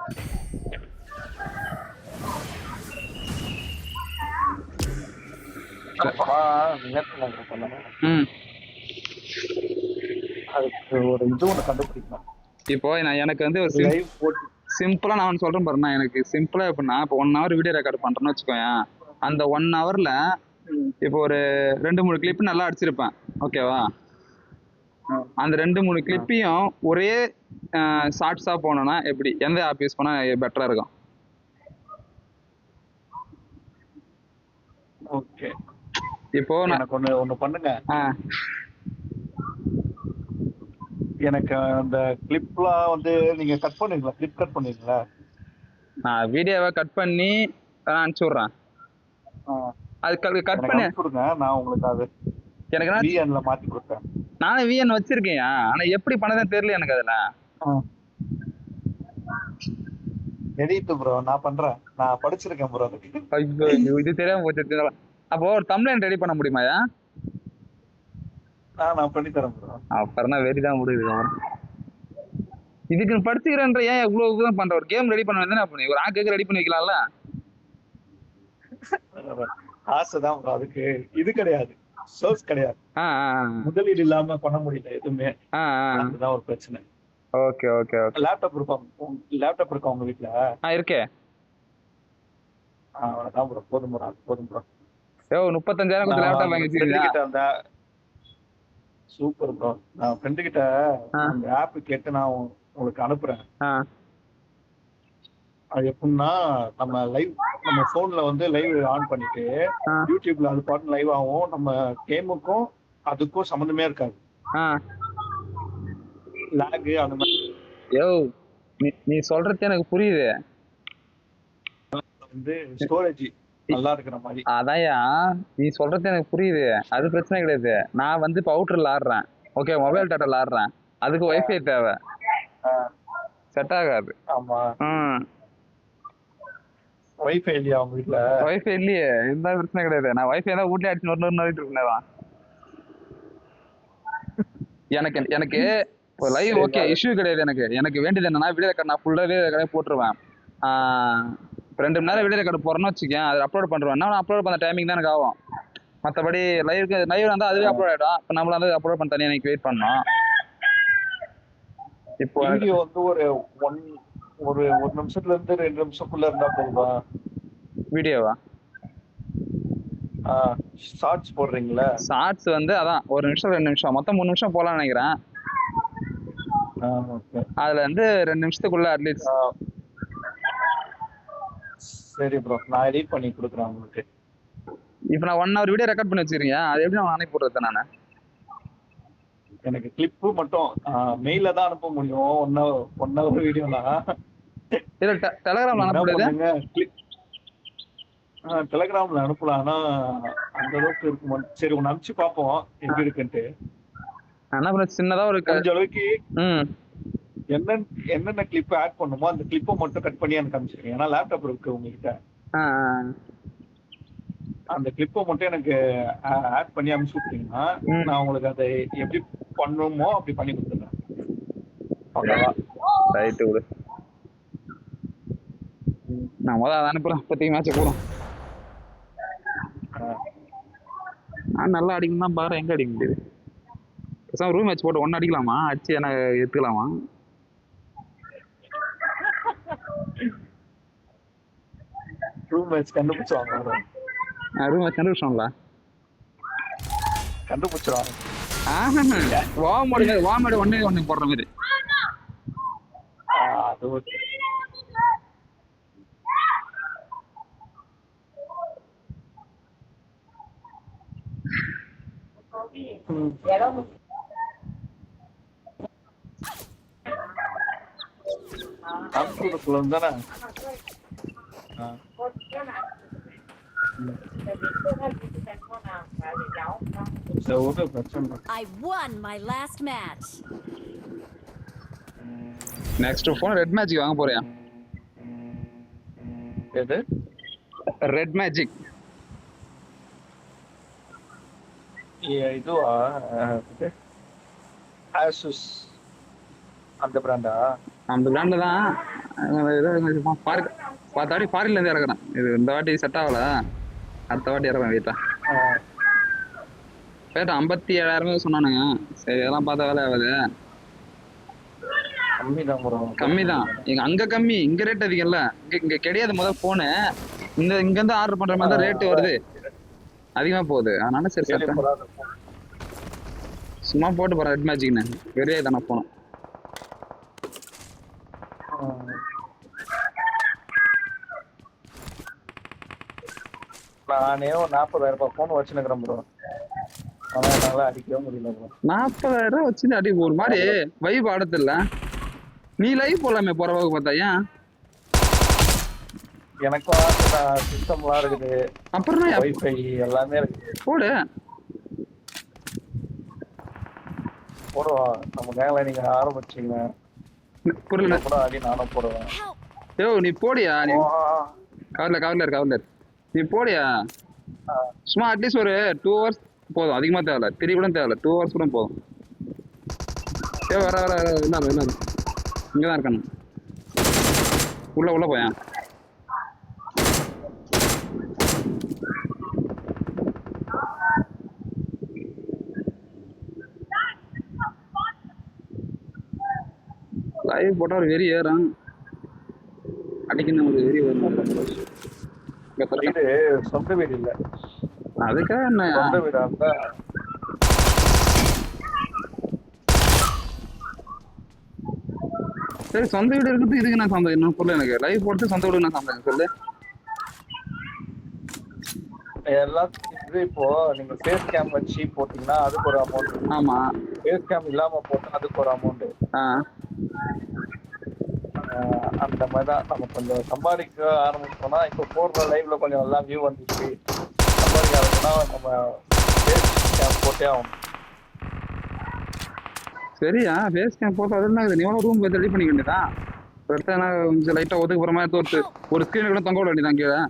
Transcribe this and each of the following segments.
ம் அதுக்கு ஒரு இது ஒண்ணு கண்டுபிடிக்கணும். இப்போ நான் எனக்கு வந்து ஒரு லைவ் போட்டு சிம்பிளா நான் ஒன்று சொல்றேன் பாருண்ணா. எனக்கு சிம்பிளா எப்படின்னா, இப்போ 1 hour வீடியோ ரெக்கார்ட் பண்றேன்னு வச்சுக்கோயேன். அந்த 1 hourல இப்போ ஒரு 2-3 கிளிப் நல்லா அடிச்சிருப்பேன், ஓகேவா? அந்த 2-3 கிளிப்பையும் ஒரே ஷார்ட்ஸா போனோம்னா எப்படி, எந்த ஆப் யூஸ் பண்ணா பெட்டரா இருக்கும்? ஓகே, இப்போ நான் எனக்கு ஒண்ணு பண்ணுங்க. ஆ, எனக்கு அந்த கிளிப்லாம் வந்து நீங்க கட் பண்ணுவீங்களா? கிளிப் கட் பண்ணுவீங்களா? நான் வீடியோவை கட் பண்ணி அனுப்பிச்சு விட்றேன். அது கட் எனக்கு பண்ணி அனுப்பிச்சு விடுங்க, நான் உங்களுக்கு அது எனக்கு VN-ல மாத்தி கொடுத்தேன். நானே VN வச்சிருக்கேன், ஆனா எப்படி பண்ணதுன்னு தெரியல எனக்கு அதுல. எடிட் ப்ரோ நான் பண்றேன், நான் படிச்சிருக்கேன் ப்ரோ அதுக்கு. ஐயோ, இது தெரியாம போச்சு. அப்போ ஒரு தம்ப்லைன் ரெடி பண்ண முடியுமாயா? நான் பண்ணி தரேன் ப்ரோ. அப்புறம் வெறிதான் முடியுது. இதுக்கு படிச்சுக்கிறேன்ற ஏன் இவ்வளவு இதுதான் பண்ற? ஒரு கேம் ரெடி பண்ண வேண்டியது பண்ணி ஒரு ஆக்கு ரெடி பண்ணி வைக்கலாம்ல. ஆசைதான் ப்ரோ, அதுக்கு இது கிடையாது, சோர்ஸ் கிடையாது. முதலீடு இல்லாம பண்ண முடியல எதுவுமே, அதுதான் ஒரு பிரச்சனை. Okay okay okay. லேப்டாப் இருக்கா உங்க வீட்ல? இருக்கே. அவ்வளவுதான் ப்ரோ, போதும் ப்ரோ, போதும் ப்ரோ. 35,000 கொடுத்து லேப்டாப் வாங்கி வச்சிருக்கீங்க. Super bro. நான் ஃப்ரெண்டு கிட்ட அந்த ஆப் கேட்டு நான் உங்களுக்கு அனுப்புறேன். அது எப்படின்னா, நம்ம போன்ல வந்து லைவ் ஆன் பண்ணிட்டு யூடியூப்ல அது பாட்டு லைவ் ஆகும். நம்ம கேமுக்கும் அதுக்கும் சம்பந்தமே இருக்காது. லாக் அந்த மாதிரி. யோ, நீ சொல்றது எனக்கு புரியுது. வந்து ஸ்டோரேஜ் நல்லா இருக்கிற மாதிரி. அதான்யா, நீ சொல்றது எனக்கு புரியுது, அது பிரச்சனை கிடையாது. நான் வந்து பவுடர்ல ஆடுறேன், ஓகே, மொபைல் டாட்டால ஆடுறேன், அதுக்கு வைஃபை தேவை, செட் ஆகாது. ஆமா, வைஃபை இல்லையா உங்க வீட்ல? வைஃபை இல்லையே, இந்த பிரச்சனை கிடையாது. நான் வைஃபை தான் வீட்லயே அடிச்சு நோட்டு இருக்கேன். எனக்கு எனக்கு லைவ் ஓகே, இஷ்யூ கிடையாது. எனக்கு வேண்டியது என்னன்னா, வீடியோ ரெக்கார்ட் நான் ஃபுல்லா வீடியோ ரெக்கார்டே போட்டுருவேன். 2 மணி நேரம் வீடியோ ரெக்கார்டு போறேன்னு வச்சுக்கேன், அது அப்லோட் பண்ணுவேன். நான் அப்லோட் பண்ண டைமிங் தான் எனக்கு ஆகும். மற்றபடி லைவ் வந்தால் அதுவே அப்லோட் ஆகிடும். இப்போ நம்மள வந்து அப்லோட் பண்ண தனியாக எனக்கு வெயிட் பண்ணோம். இப்போ வீடியோ வந்து ஒரு 1 நிமிஷத்துல இருந்து 2 நிமிஷத்துக்குள்ள இருந்தா போதுமா? வீடியோவா? ஷார்ட்ஸ் போடுறீங்களா? ஷார்ட்ஸ் வந்து அதான் 1 நிமிஷம் 2 நிமிஷம், மொத்தம் 3 நிமிஷம் போலாம்னு நினைக்கிறேன். அதுல வந்து 2 நிமிஷத்துக்குள்ள அட்லீஸ்ட். சரி ப்ரோ, நான் எடிட் பண்ணி கொடுக்குறேன் உங்களுக்கு. இப்போ நான் 1 hour வீடியோ ரெக்கார்ட் பண்ணி வச்சிருக்கீங்க, அது எப்படி நான் அனுப்பி போடுறது? நான் எனக்கு கிளிப்பு மட்டும் மெயில தான் அனுப்ப முடியும். 1 hour வீடியோலாம் இல்ல, டெலகிராம்ல அனுப்ப முடியாது? டெலகிராம்ல அனுப்பலாம், ஆனா அந்த அளவுக்கு இருக்குமா? சரி, ஒன்னு அனுப்பிச்சு பார்ப்போம் எப்படி இருக்குன்ட்டு. சின்னதா ஒரு கொஞ்ச அளவுக்கு என்னென்ன கிளிப் ஆட் பண்ணுமோ அந்த கிளிப்பை மட்டும் கட் பண்ணி எனக்கு அனுப்பிச்சிருக்கேன். ஏன்னா லேப்டாப் இருக்கு உங்ககிட்ட, அந்த கிளிப்பை மட்டும் எனக்கு ஆட் பண்ணி அனுப்பிச்சு விட்டீங்கன்னா நான் உங்களுக்கு அதை எப்படி பண்ணணுமோ அப்படி பண்ணி கொடுத்துறேன். அவ்வளவுதான். ரைட்டு விடு, நான் முதல்ல அதை அனுப்புறேன். இப்போதைக்கு மேட்சை போகிறோம். நல்லா அடிக்கணும் தான் பாரு, எங்க அடிக்க முடியுது? ரூம் மேட்ச் போட்டு 1 அடிக்கலாமா? அடிச்சு என்ன எடுத்துக்கலாமா? ரூம் மேட்ச் கண்டுபிடிச்சுவாங்க. ரூம் மேட்ச் கண்டுபிடிச்சோங்களா? கண்டுபிடிச்சிருவாங்க. வாமோட 1-1 போடுற மாதிரி. அது okay. I won my last match. Next phone Red Magic வாங்க போறியா? எது? Red magic. இதுவா? ஆசூஸ் அந்த பிராண்டா? அந்த பிராண்ட்ல தான் பார்க்க பார்த்த வாட்டி ஃபாரின்ல இருந்து இறக்குறேன். இது இந்த வாட்டி செட் ஆகல, அடுத்த வாட்டி இறக்குறேன் வெயிட்டா. ரேட் 57,000 சொன்னானுங்க. சரி இதெல்லாம் பார்த்தா வேலை ஆகாது. கம்மி தான் இங்க, அங்க கம்மி, இங்க ரேட் அதிகம்ல. இங்க கிடையாது முதல் போனு. இங்க இருந்து ஆர்டர் பண்ற மாதிரி தான் ரேட் வருது, அதிகமா போகுது. அதனால சரி சார் சும்மா போட்டு போறேன். ரெட் மேஜிக்னு வெறியா தானே போனோம். நானே 40,000 போன் வச்சுருக்கிறேன் ப்ரோ. அதனால அடிக்கவே முடியல ப்ரோ. 40,000 வச்சு அடி ஒரு மாதிரி வைப் ஆடத்து இல்ல. நீ லைவ் போலாமே போறவாக்கு பார்த்தா. ஏன் எனக்கும் சிஸ்டம்லாம் இருக்குது, அப்புறம் வைஃபை எல்லாமே இருக்குது. போடு போடுவோம். நம்ம கேங்ல நீங்க ஆரம்பிச்சீங்க புரியல கூட அடி நானும் போடுவேன். யோ நீ போடியா, நீ கவர்லர் நீ போடியா. சும்மா அட்லீஸ்ட் ஒரு 2 hours போதும், அதிகமா தேவையில்ல. 3 கூட தேவையில்ல, 2 hours கூட போதும். வர என்ன இங்கதான் இருக்கணும். உள்ள போயா. லைவ் போட்டா ஒரு வெறி ஏறும், அடிக்கணும் ஒரு வெறி வரும். சொந்த வீடு இல்ல, அதுக்காக என்ன சொந்த வீடா இருந்தா சரி. சொந்த வீடு இருக்குது, இதுக்கு நான் சொந்தம் என்ன சொல்லு. எனக்கு லைவ் போட்டு சொந்த வீடு நான் சொந்தம் சொல்லு. எல்லாத்துக்கும் இப்போ நீங்க ஃபேஸ் கேம் வச்சு போட்டீங்கன்னா அதுக்கு ஒரு அமௌண்ட். ஆமா, ஃபேஸ் கேம் இல்லாம போட்டா அதுக்கு ஒரு அமௌண்ட். அந்த மாதிரி தான் நம்ம கொஞ்சம் சம்பாதிக்க ஆரம்பிச்சோம்னா, இப்போ போடுற லைவ்ல கொஞ்சம் நல்லா வியூ வந்துச்சு, சம்பாதிக்க ஆரம்பிச்சோம்னா நம்ம ஃபேஸ் கேம் போட்டே ஆகணும். சரியா ஃபேஸ் கேம் போட்டு அது என்ன, நீ ரூம் போய் ரெடி பண்ணிக்க வேண்டியதான். கொஞ்சம் லைட்டா ஒதுக்கு போற மாதிரி ஒரு ஸ்கிரீன் கூட தொங்க விட வேண்டியதான் கீழே.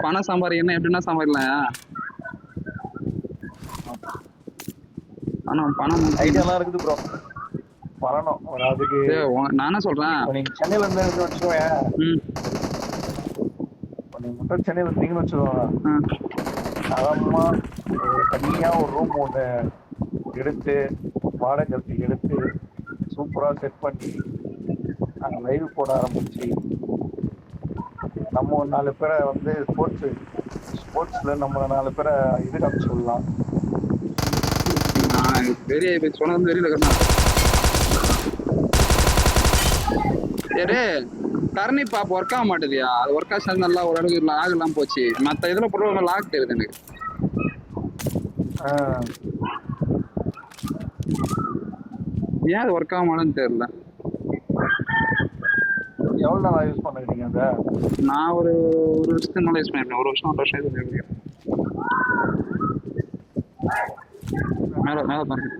பணம் சம்பாதிக்கணும் எப்படின்னா சம்பாதிக்கலாம். பணம் ஐடியாலாம் இருக்குது ப்ரோ, பண்ணணும். அதுக்கு நானே சொல்றேன், நீங்க சென்னையில இருந்து வச்சுக்கோங்க. நீங்க மட்டும் சென்னையில இருந்தீங்கன்னு வச்சுக்கோங்க, அதமா தனியா ஒரு ரூம் ஒன்று எடுத்து வாடகை எடுத்து சூப்பரா செட் பண்ணி நாங்கள் லைவ் போட ஆரம்பிச்சு நம்ம 4 பேரை வந்து ஸ்போர்ட்ஸ்ல நம்ம 4 பேரை இது காமிச்சு சொல்லலாம். பெரிய சொன்னது தெரியல. சரி கரணி பாப் ஒர்க் ஆக மாட்டேதியா. அது ஒர்க் ஆச்சு நல்லா ஒரு அளவுக்கு லாக் எல்லாம் போச்சு. மற்ற இதுல போடுற லாக் தெரியுது எனக்கு. ஏன் அது ஒர்க் ஆக மாட்டேன்னு தெரியல. எவ்வளோ நாளா யூஸ் பண்ணிருக்கீங்க அதை? நான் ஒரு வருஷத்துக்கு மேலே யூஸ் பண்ணிருக்கேன். 1 வருஷம் 1.5 வருஷம் யூஸ் பண்ணிருக்கேன். மேலே பாருங்க.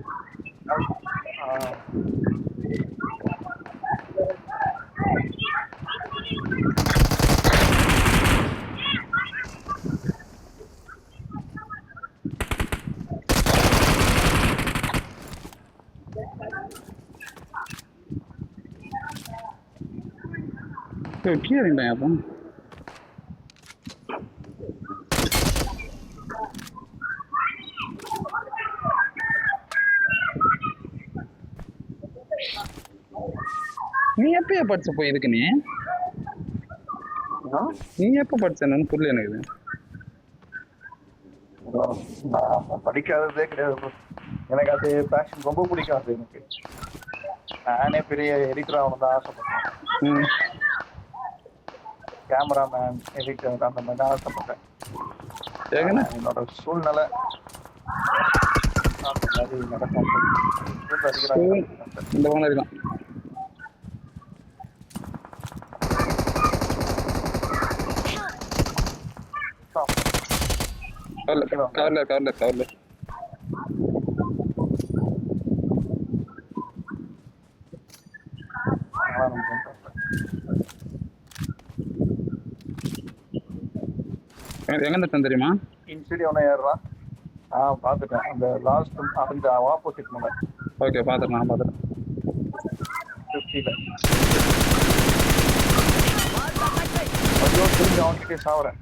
கீழே இருந்தேன் அப்போ. நீ எப்பயா படிச்ச போய் இதுக்கு? நீ எப்ப படிச்சன்னு புரியல எனக்கு. படிக்காததே கிடையாது எனக்கு. அது பேஷன் ரொம்ப பிடிக்காது எனக்கு. நானே பெரிய எடிட்டர் ஆகணும் தான் ஆசைப்பட்டேன். கேமராமேன், எடிட்டர் அந்த மாதிரி தான் ஆசைப்பட்டேன். என்னோட சூழ்நிலை நடக்கும். இந்த மாதிரி தான். கவர்ல எங்க தெரியுமா? இன்ஸ்டிடியூட் ஒன்று ஏறுறான். பாத்துட்டேன். அந்த லாஸ்ட் அந்த ஆப்போசிட் முனை ஓகே பாத்துறேன், நான் பாத்துறேன். 50ல. ஐயோ திரும்பி அவன்கிட்டே சாவுறேன்.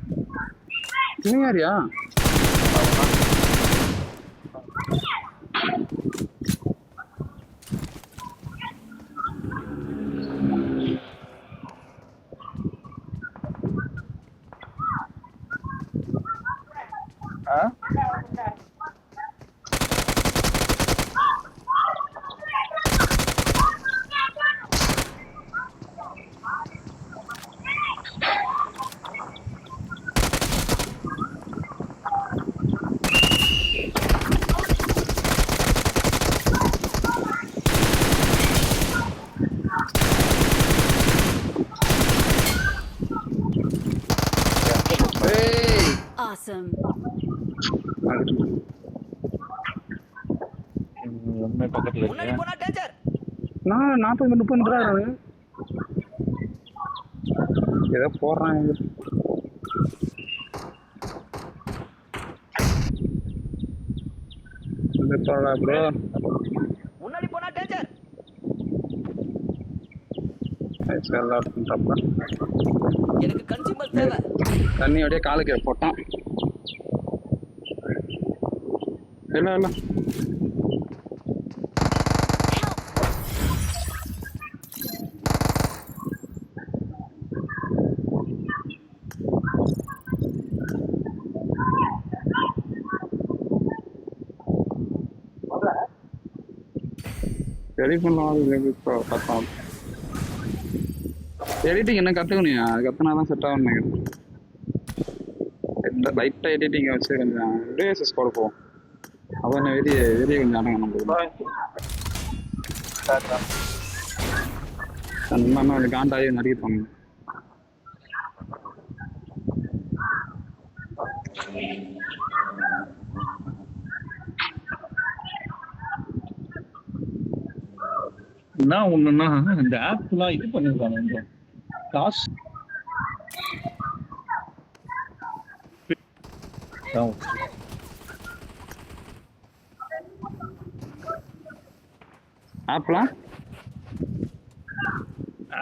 நீ யாரியா? ஆ ஏய் Awesome. உண்மை பக்கத்துல இருக்கு. நான் 40 30 ரூபா ஏதோ போடுறான். ப்ரோ முன்னாடி போனா டேஞ்சர். எனக்கு கன்சியூமர் தேவை. தண்ணி அப்படியே காலுக்கு போட்டான். இல்ல இல்ல ரெடி பண்ணலாம். கத்தம் எடிட்டிங் என்ன கற்றுக்கணும், அது கற்றுனாதான் செட் ஆகும்னு நினைக்கிறேன். லைட்டாக எடிட்டிங்கை வச்சு கொஞ்சம் டிஎஸ்எஸ் கொடுப்போம். அப்போ என்ன வெளியே வெளியே கொஞ்சம் அடங்க நம்மளுக்கு அந்த மாதிரி கொஞ்சம் காண்டாகி நடிக்க என்ன ஒண்ணுன்னா இந்த ஆப்லாம் இது பண்ணிருக்காங்க காசு ஆப்லாம்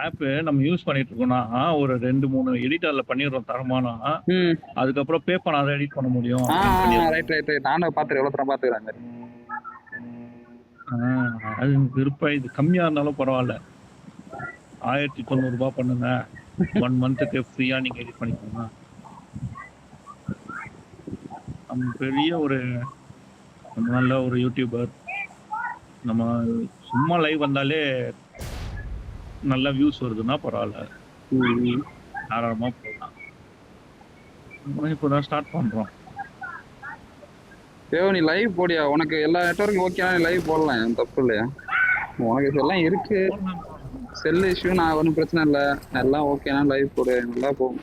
ஆப் நம்ம யூஸ் பண்ணிட்டு இருக்கோம்னா ஒரு 2-3 எடிட்டர்ல பண்ணிடுறோம் தரமானா, அதுக்கப்புறம் பே பண்ணாத எடிட் பண்ண முடியும். ரைட் ரைட் ரைட் நானும் பார்த்துருக்கேன், எவ்வளோ தரம் பார்த்துக்கிறாங்க. அது விருப்பம். இது கம்மியா இருந்தாலும் பரவாயில்ல, 1090 ரூபாய் பண்ணுங்க, 1 மந்த்துக்கு ஃப்ரீயா நீங்க எடிட் பண்ணிக்கோங்க. நம்ம பெரிய ஒரு நல்ல ஒரு யூடியூபர், நம்ம சும்மா லைவ் வந்தாலே நல்ல வியூஸ் வருதுன்னா பரவாயில்ல, தாராளமா போகலாம். இப்போதான் ஸ்டார்ட் பண்றோம். தேவ நீ லைவ் போடியா, உனக்கு எல்லா நெட்வொர்க்கும் ஓகேனா நீ லைவ் போடலாம், என் தப்பு இல்லையா? உனக்கு எல்லாம் இருக்கு, செல் இஷ்யூ நான் ஒன்றும் பிரச்சனை இல்லை, எல்லாம் ஓகேனா லைவ் போடு, நல்லா போகும்.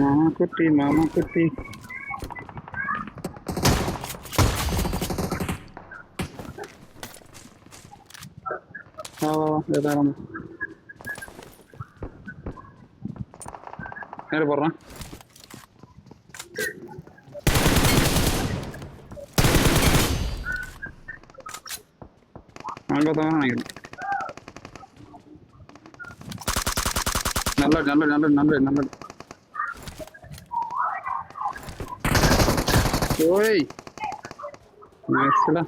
மாமா குட்டி மாமா குட்டி நேரம் போடுறான். அங்கதான் நினைக்கிறேன். நல்ல நல்ல நல்ல நல்ல நல்ல ஓய் நைஸ்டா.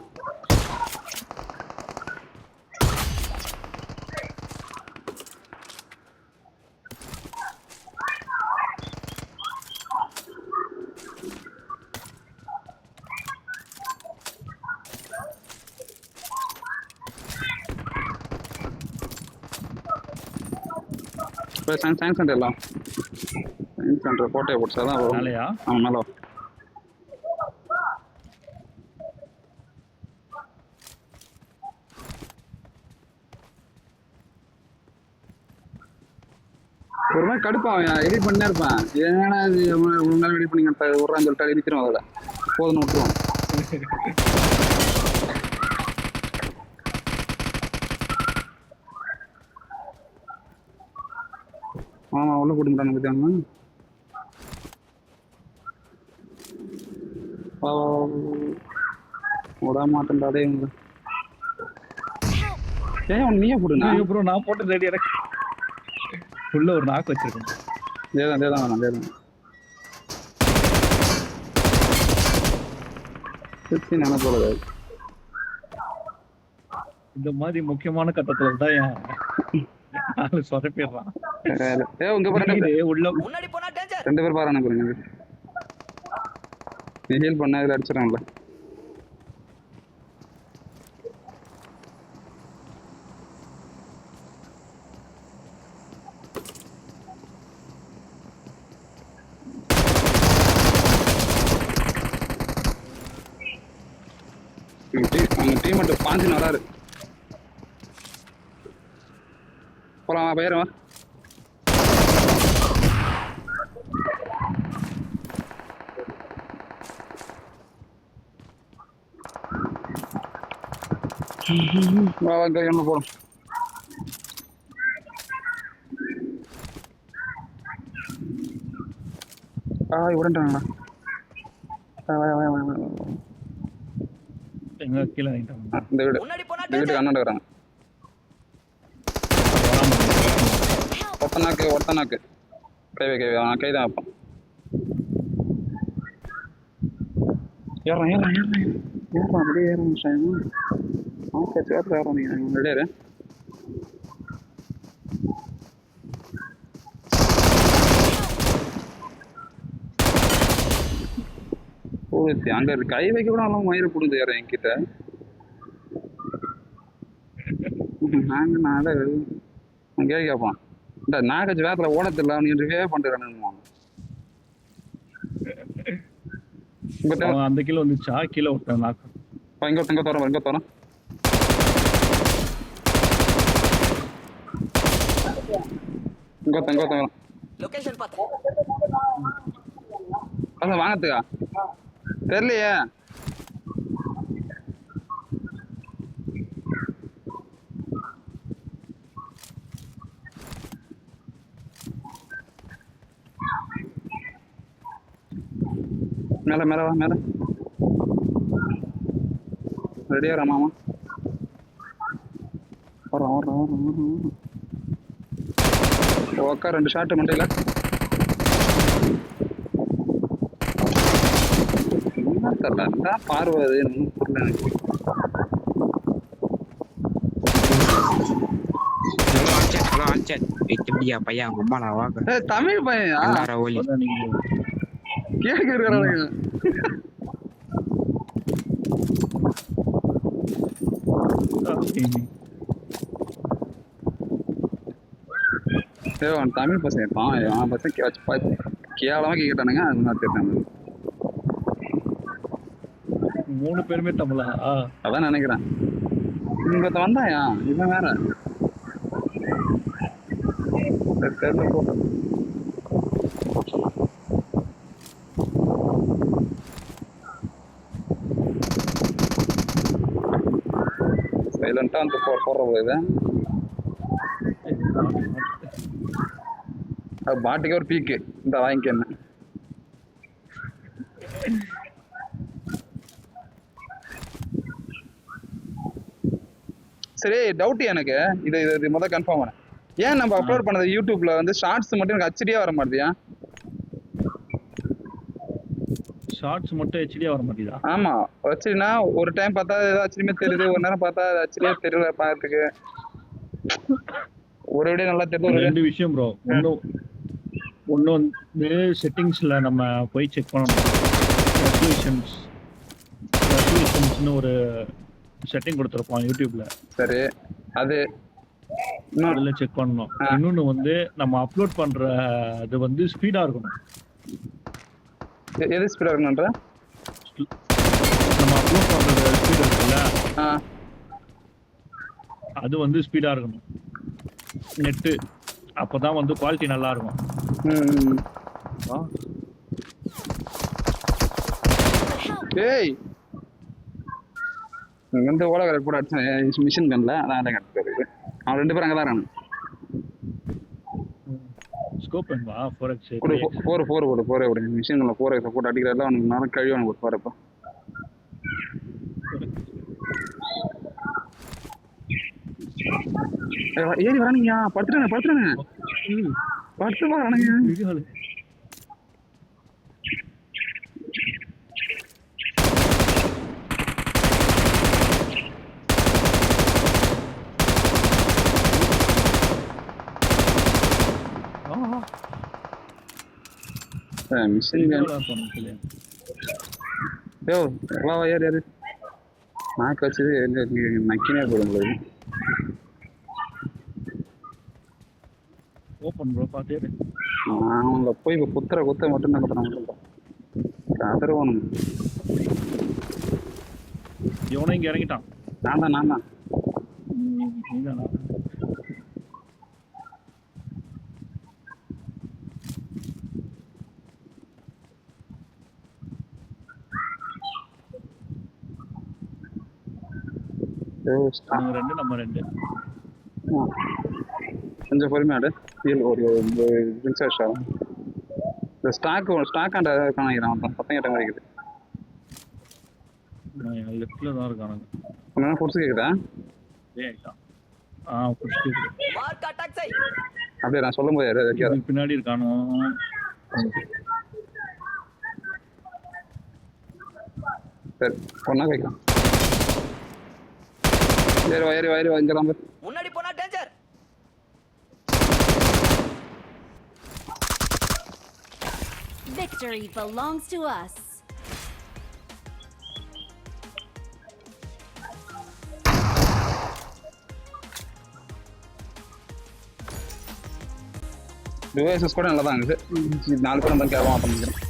சயின்ஸ் சென்டர் எல்லாம் சயின்ஸ் சென்டர் கோட்டையை பிடிச்சாதான் வரும். அவன் மேலே ஒரு மாதிரி கடுப்பான் எடிட் பண்ணே இருப்பேன். ஏன்னா இது ஒரு நாள் எடிட் பண்ணி விட்றான்னு சொல்லிட்டு எடிக்கிறோம். அதில் போதுன்னு விட்டுருவோம். ஆமா உள்ள கூட்டிட்டாங்க பத்தியாங்க. விட மாட்டேன்டாடே இவங்க. ஏன் நீயே போடுங்க ப்ரோ நான் போட்டு ரெடி எனக்கு உள்ள ஒரு நாக்கு வச்சிருக்கேன். அதேதான் வேணாம் அதேதான் நினைப்போறது. இந்த மாதிரி முக்கியமான கட்டத்துல தான் என் சொதப்பிடுறான். உங்க உள்ள முன்னாடி போனா டேஞ்சர். 2 பேர் பாரு புரியுங்க. நீ ஹீல் பண்ண இதில் அடிச்சிடறாங்களே. அவங்க டீம் மட்டும் பாஞ்சுன்னு வராரு. போலாமா போயிடுவா. என்ன போறோம். உடன்றாங்களா எங்க கீழே இந்த வீடு முன்னாடி போனா இந்த வீட்டுக்கு அண்ணன் இருக்கிறாங்க. ஒத்த நாக்கு கைதான் வைப்பான். ஏறான் அப்படியே ஏறும். ஏறும் நீங்க ரெடியாரு. அங்க கை வைக்க கூட நல்லா மயிறு புடுது யாரும் என்கிட்ட. நான் கேள்வி கேட்பான். இந்த நாகச்சு வேத்துல ஓடத்தில்ல நீ ரிவே பண்றானு. அந்த கிலோ வந்துச்சா கீழே விட்டேன் நாக்கு. இங்க தரோம் லொகேஷன் பாத்து அதான் வாங்கத்துக்கா தெரியலையே. மேல ரெடியா மாமா. வரோம் ஓக்கா 2 ஷாட்டு மண்டையில. பார்வை புரியல எனக்கு. தமிழ் பையன் கேட்க தமிழ் பசங்க இருப்பான். பசங்க கேவலமா கேட்டானுங்க. அது நான் கேட்டாங்க 3 பேருமே தமிழா? அதான் நினைக்கிறேன். இங்க வந்தாயா இவன் வேற சைலண்டா வந்து போடுற போது பாட்டுக்கே ஒரு பீக்கு இந்த வாங்கிக்க. என்ன சரி டவுட் எனக்கு இது முதல்ல கன்ஃபார்ம் பண்ணேன். ஏன் நம்ம அப்லோட் பண்ணது யூடியூப்ல வந்து ஷார்ட்ஸ் மட்டும் எனக்கு ஹெச்டியா வர மாட்டேயா? ஷார்ட்ஸ் மட்டும் ஹெச்டியா வர மாட்டேதா? ஆமா ஹெச்டினா ஒரு டைம் பார்த்தா ஏதோ ஹெச்டிமே தெரியுது, ஒரு நேரம் பார்த்தா ஹெச்டியே தெரியல பார்க்கிறதுக்கு. ஒரு வீடியோ நல்லா தெரியுது. 2 விஷயம் ப்ரோ. ஒன்னு வந்து செட்டிங்ஸ்ல நம்ம போய் செக் பண்ணணும். ரெசல்யூஷன்ஸ்னு ஒரு செட்டிங் கொடுத்துருப்போம் யூடியூப்ல. சரி அது அதுல செக் பண்ணணும். இன்னொன்னு வந்து நம்ம அப்லோட் பண்ற அது வந்து ஸ்பீடா இருக்கணும். எது ஸ்பீடா இருக்கணும்ன்ற? நம்ம அப்லோட் பண்ற ஸ்பீட் இருக்குல்ல, அது வந்து ஸ்பீடா இருக்கணும். நெட்டு அப்பதான் வந்து குவாலிட்டி நல்லா இருக்கும். ம். ஆ, ஏய் இங்க வந்து ஓலை கலர் கூட அடிச்சேன் மிஷின் கன்ல அதான் கிடைச்சிருக்கு. அவன் 2 பேரும் அங்கதான் இருக்கானுங்க. ஸ்கோப் வேணுமா 4x கூட 3x? 4 ஒரு மிஷின் கன்ல 4 போட்டு அடிக்கிறதுல அவனுக்கு நேரம் கழிவு அவனுக்கு போறப்ப ஏறி வரானுங்கயா படுத்துறானுங்க படுத்து வரானுங்க. பெரிய ஆளு. மிஷின் கன் பெரிய ஆளா இருப்பானுங்க போலயே. யோ வா ஏறு நாக்கு வச்சது நக்கினே போடுங்க. ஓப்பன் ப்ரோ பாத்தே. அவங்கள போய் இப்போ குத்த மட்டும் தான் குத்துறாங்க. கதறுவானுங்க. இவனும் இங்க இறங்கிட்டான். நான் தான் நீதானா? அவங்க 2 நம்ம 2. கொஞ்சம் பொறுமையாடு ஒரு நிமிஷம். இந்த ஸ்டாக் ஆண்ட காணிக்கிறான் பத்தம் கேட்ட மாதிரி இருக்குது. லெஃப்ட்ல தான் இருக்கானுங்க. உன்னால புடிச்சு கேக்குதா? ஆயிட்டான். புடிச்சு मार का अटैक सही அப்படியே நான் சொல்லும் போது வைக்காத. பின்னாடி இருக்கானோ. சரி ஒன்னா கேட்கலாம். ஏறி வா இங்கெல்லாம் போய் முன்னாடி போனா danger Victory belongs to us. Devices கூட நல்லா தான் இருக்குது. 4 பேரும் தான் கேட்க மாட்டோம் நினைக்கிறேன்.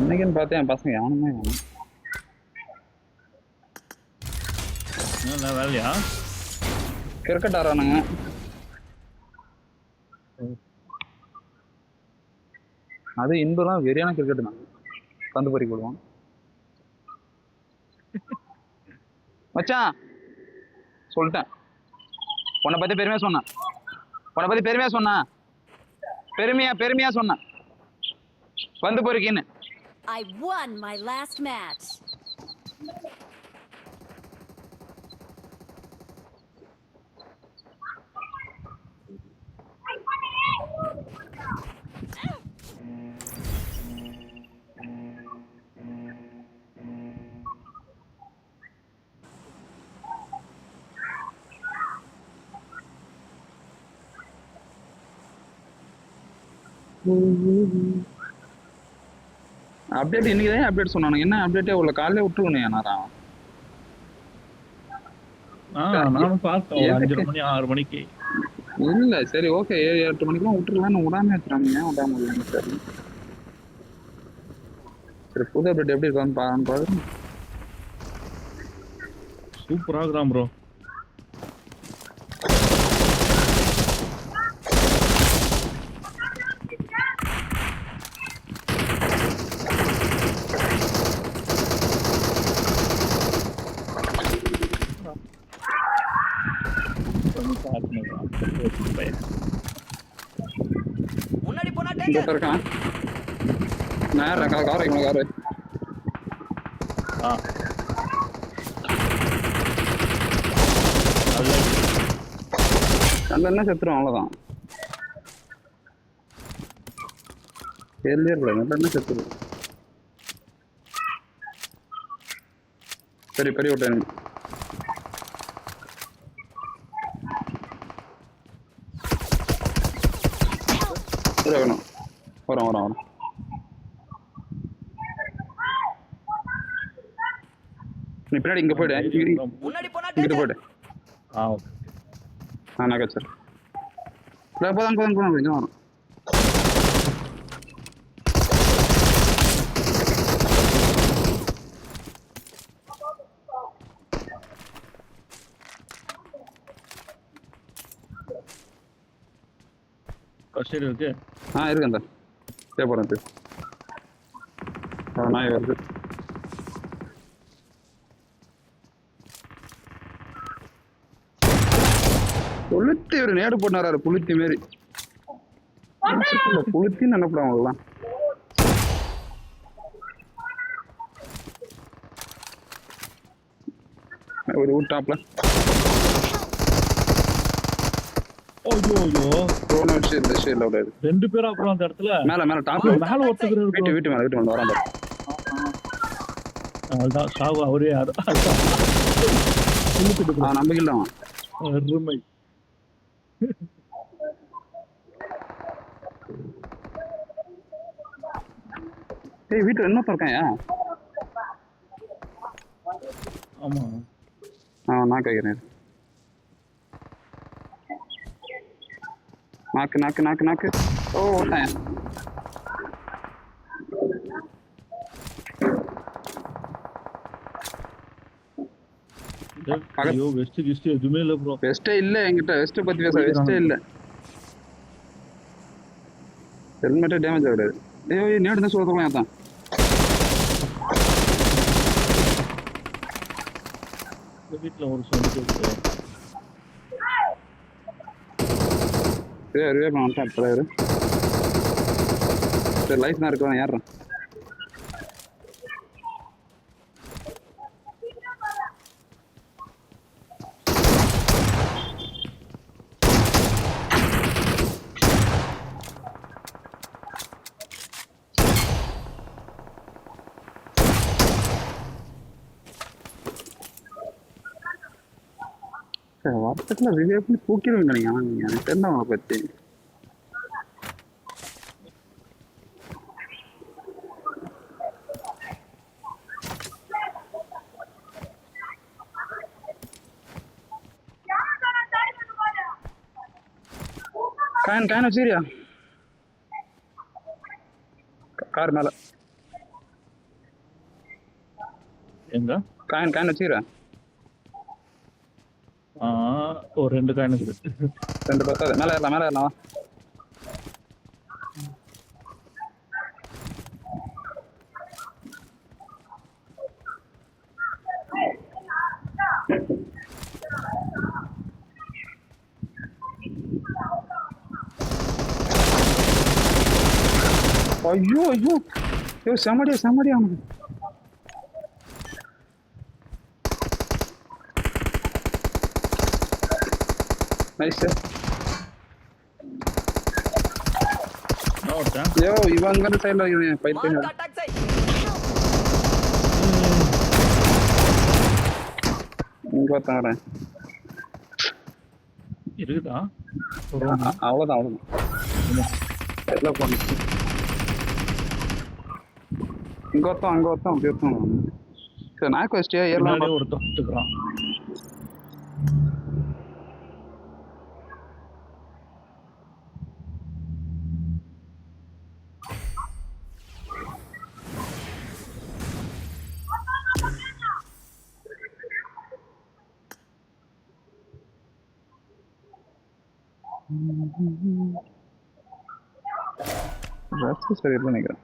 இன்னைக்குன்னு பார்த்தேன் என் பசங்க யானுமே என்ன வேலையா? கிரிக்கெட் ஆடுறானுங்க. அது இன்பெல்லாம் வெறியான கிரிக்கெட் தான். கந்து பறி போடுவான் மச்சான். சொல்லிட்டேன் உன்னை பத்தி பெருமையா சொன்னேன். பெருமையா சொன்னேன் வந்து பொறுக்கின்னு. I won my last match. Update இன்னைக்கு தான் அப்டேட் சொன்னானுங்க. என்ன அப்டேட்டே உள்ள காலையில விட்டுருக்கணும். நானும் பார்த்தேன் 5 மணி 6 மணிக்கு. இல்ல சரி ஓகே 7-8 மணிக்கெல்லாம் விட்டுருக்கலாம்னு விடாம ஏற்றுறாங்க. விடாம சரி சரி புது அப்டேட் எப்படி இருக்கான்னு பாருங்க. சூப்பரா இருக்கிறான் ப்ரோ. முன்னாடி போனா இங்க டேஞ்சர் இருக்கான். நேரம் கார் வைக்கணும் காரு. அந்த என்ன செத்துரும் அவ்வளவுதான். கேள்வியே கூடாது. என்ன செத்துரும். சரி பெரிய விட்டேன். வேணும் வரோம் நீ பின்னாடி இங்க போயிடு முன்னாடி போனா இங்கிட்டு டேஞ்சர் போயிடு ஓகே நான் கச்சர் இல்லை போதான் கொஞ்சம் வரும் கஷ்டம் இருக்கு இருக்கு அந்த தேவைப்படுறது நாய் வருது புளுத்தி ஒரு நேடு போட்டு வராரு புளுத்தி மாரி புளுத்தின்னு நினைப்படும் அவங்களாம் ஒரு ஊட்டாப்ல ஐயோ ட்ரோன் வச்சு இந்த ஷேட்ல விடாது 2 பேரும் அப்புறம் அந்த இடத்துல மேல டாப்ல மேல ஒருத்தர் வீட்டு மேல வரான் அதுதான் சாவு அவரே யாரு நம்பிக்கை இல்லை அருமை வீட்டுல என்ன இருக்காயா ஆமா நான் கேட்கிறேன் நாக்கு ஓ ஓட்டாயா ஐயோ வெஸ்ட் கிஸ்ட் எதுவுமே இல்ல ப்ரோ வெஸ்டே இல்ல என்கிட்ட வெஸ்ட் பத்தி பேச வெஸ்டே இல்ல ஹெல்மெட்டே டேமேஜ் ஆகிடாது ஐயோ நேடு தான் சொல்லுவாங்க தான் வீட்டுல ஒரு சொல்லி ரிவே பண்ணிட்டேன் இப்போ சரி லைஃப் தான் இருக்கலாம் ஏறுறேன் வாட்ஸ்அப்ல ரிவே பண்ணி தூக்கிடுவீங்க நீங்க எனக்கு தெரிஞ்ச அவங்களை பத்தி காயின் வச்சுக்கிறியா கார் மேல எங்க காயின் வச்சுக்கிறேன் ஒரு 2 காயின் இருக்கு 2 பத்தாது மேல ஏறலாம் ஐயோ செமடியா அவனுக்கு நைஸ் ஐயோ இவன் அங்க சைடுல வைக்கிறேன் பைத்தியம் மார்க் அட்டாக் செய் இங்க வரேன் இருக்குதா அவ்வளவுதான் எல்லாம் போன இங்க ஒருத்தன் அங்க ஒருத்தன் அப்படி ஒருத்தன் சரி நாய்க்கு வச்சிட்டியா ஏறலாம் ஒருத்தன் விட்டுக்கிறான் ட்ரெஸ் சரியில்லை நினைக்கிறேன்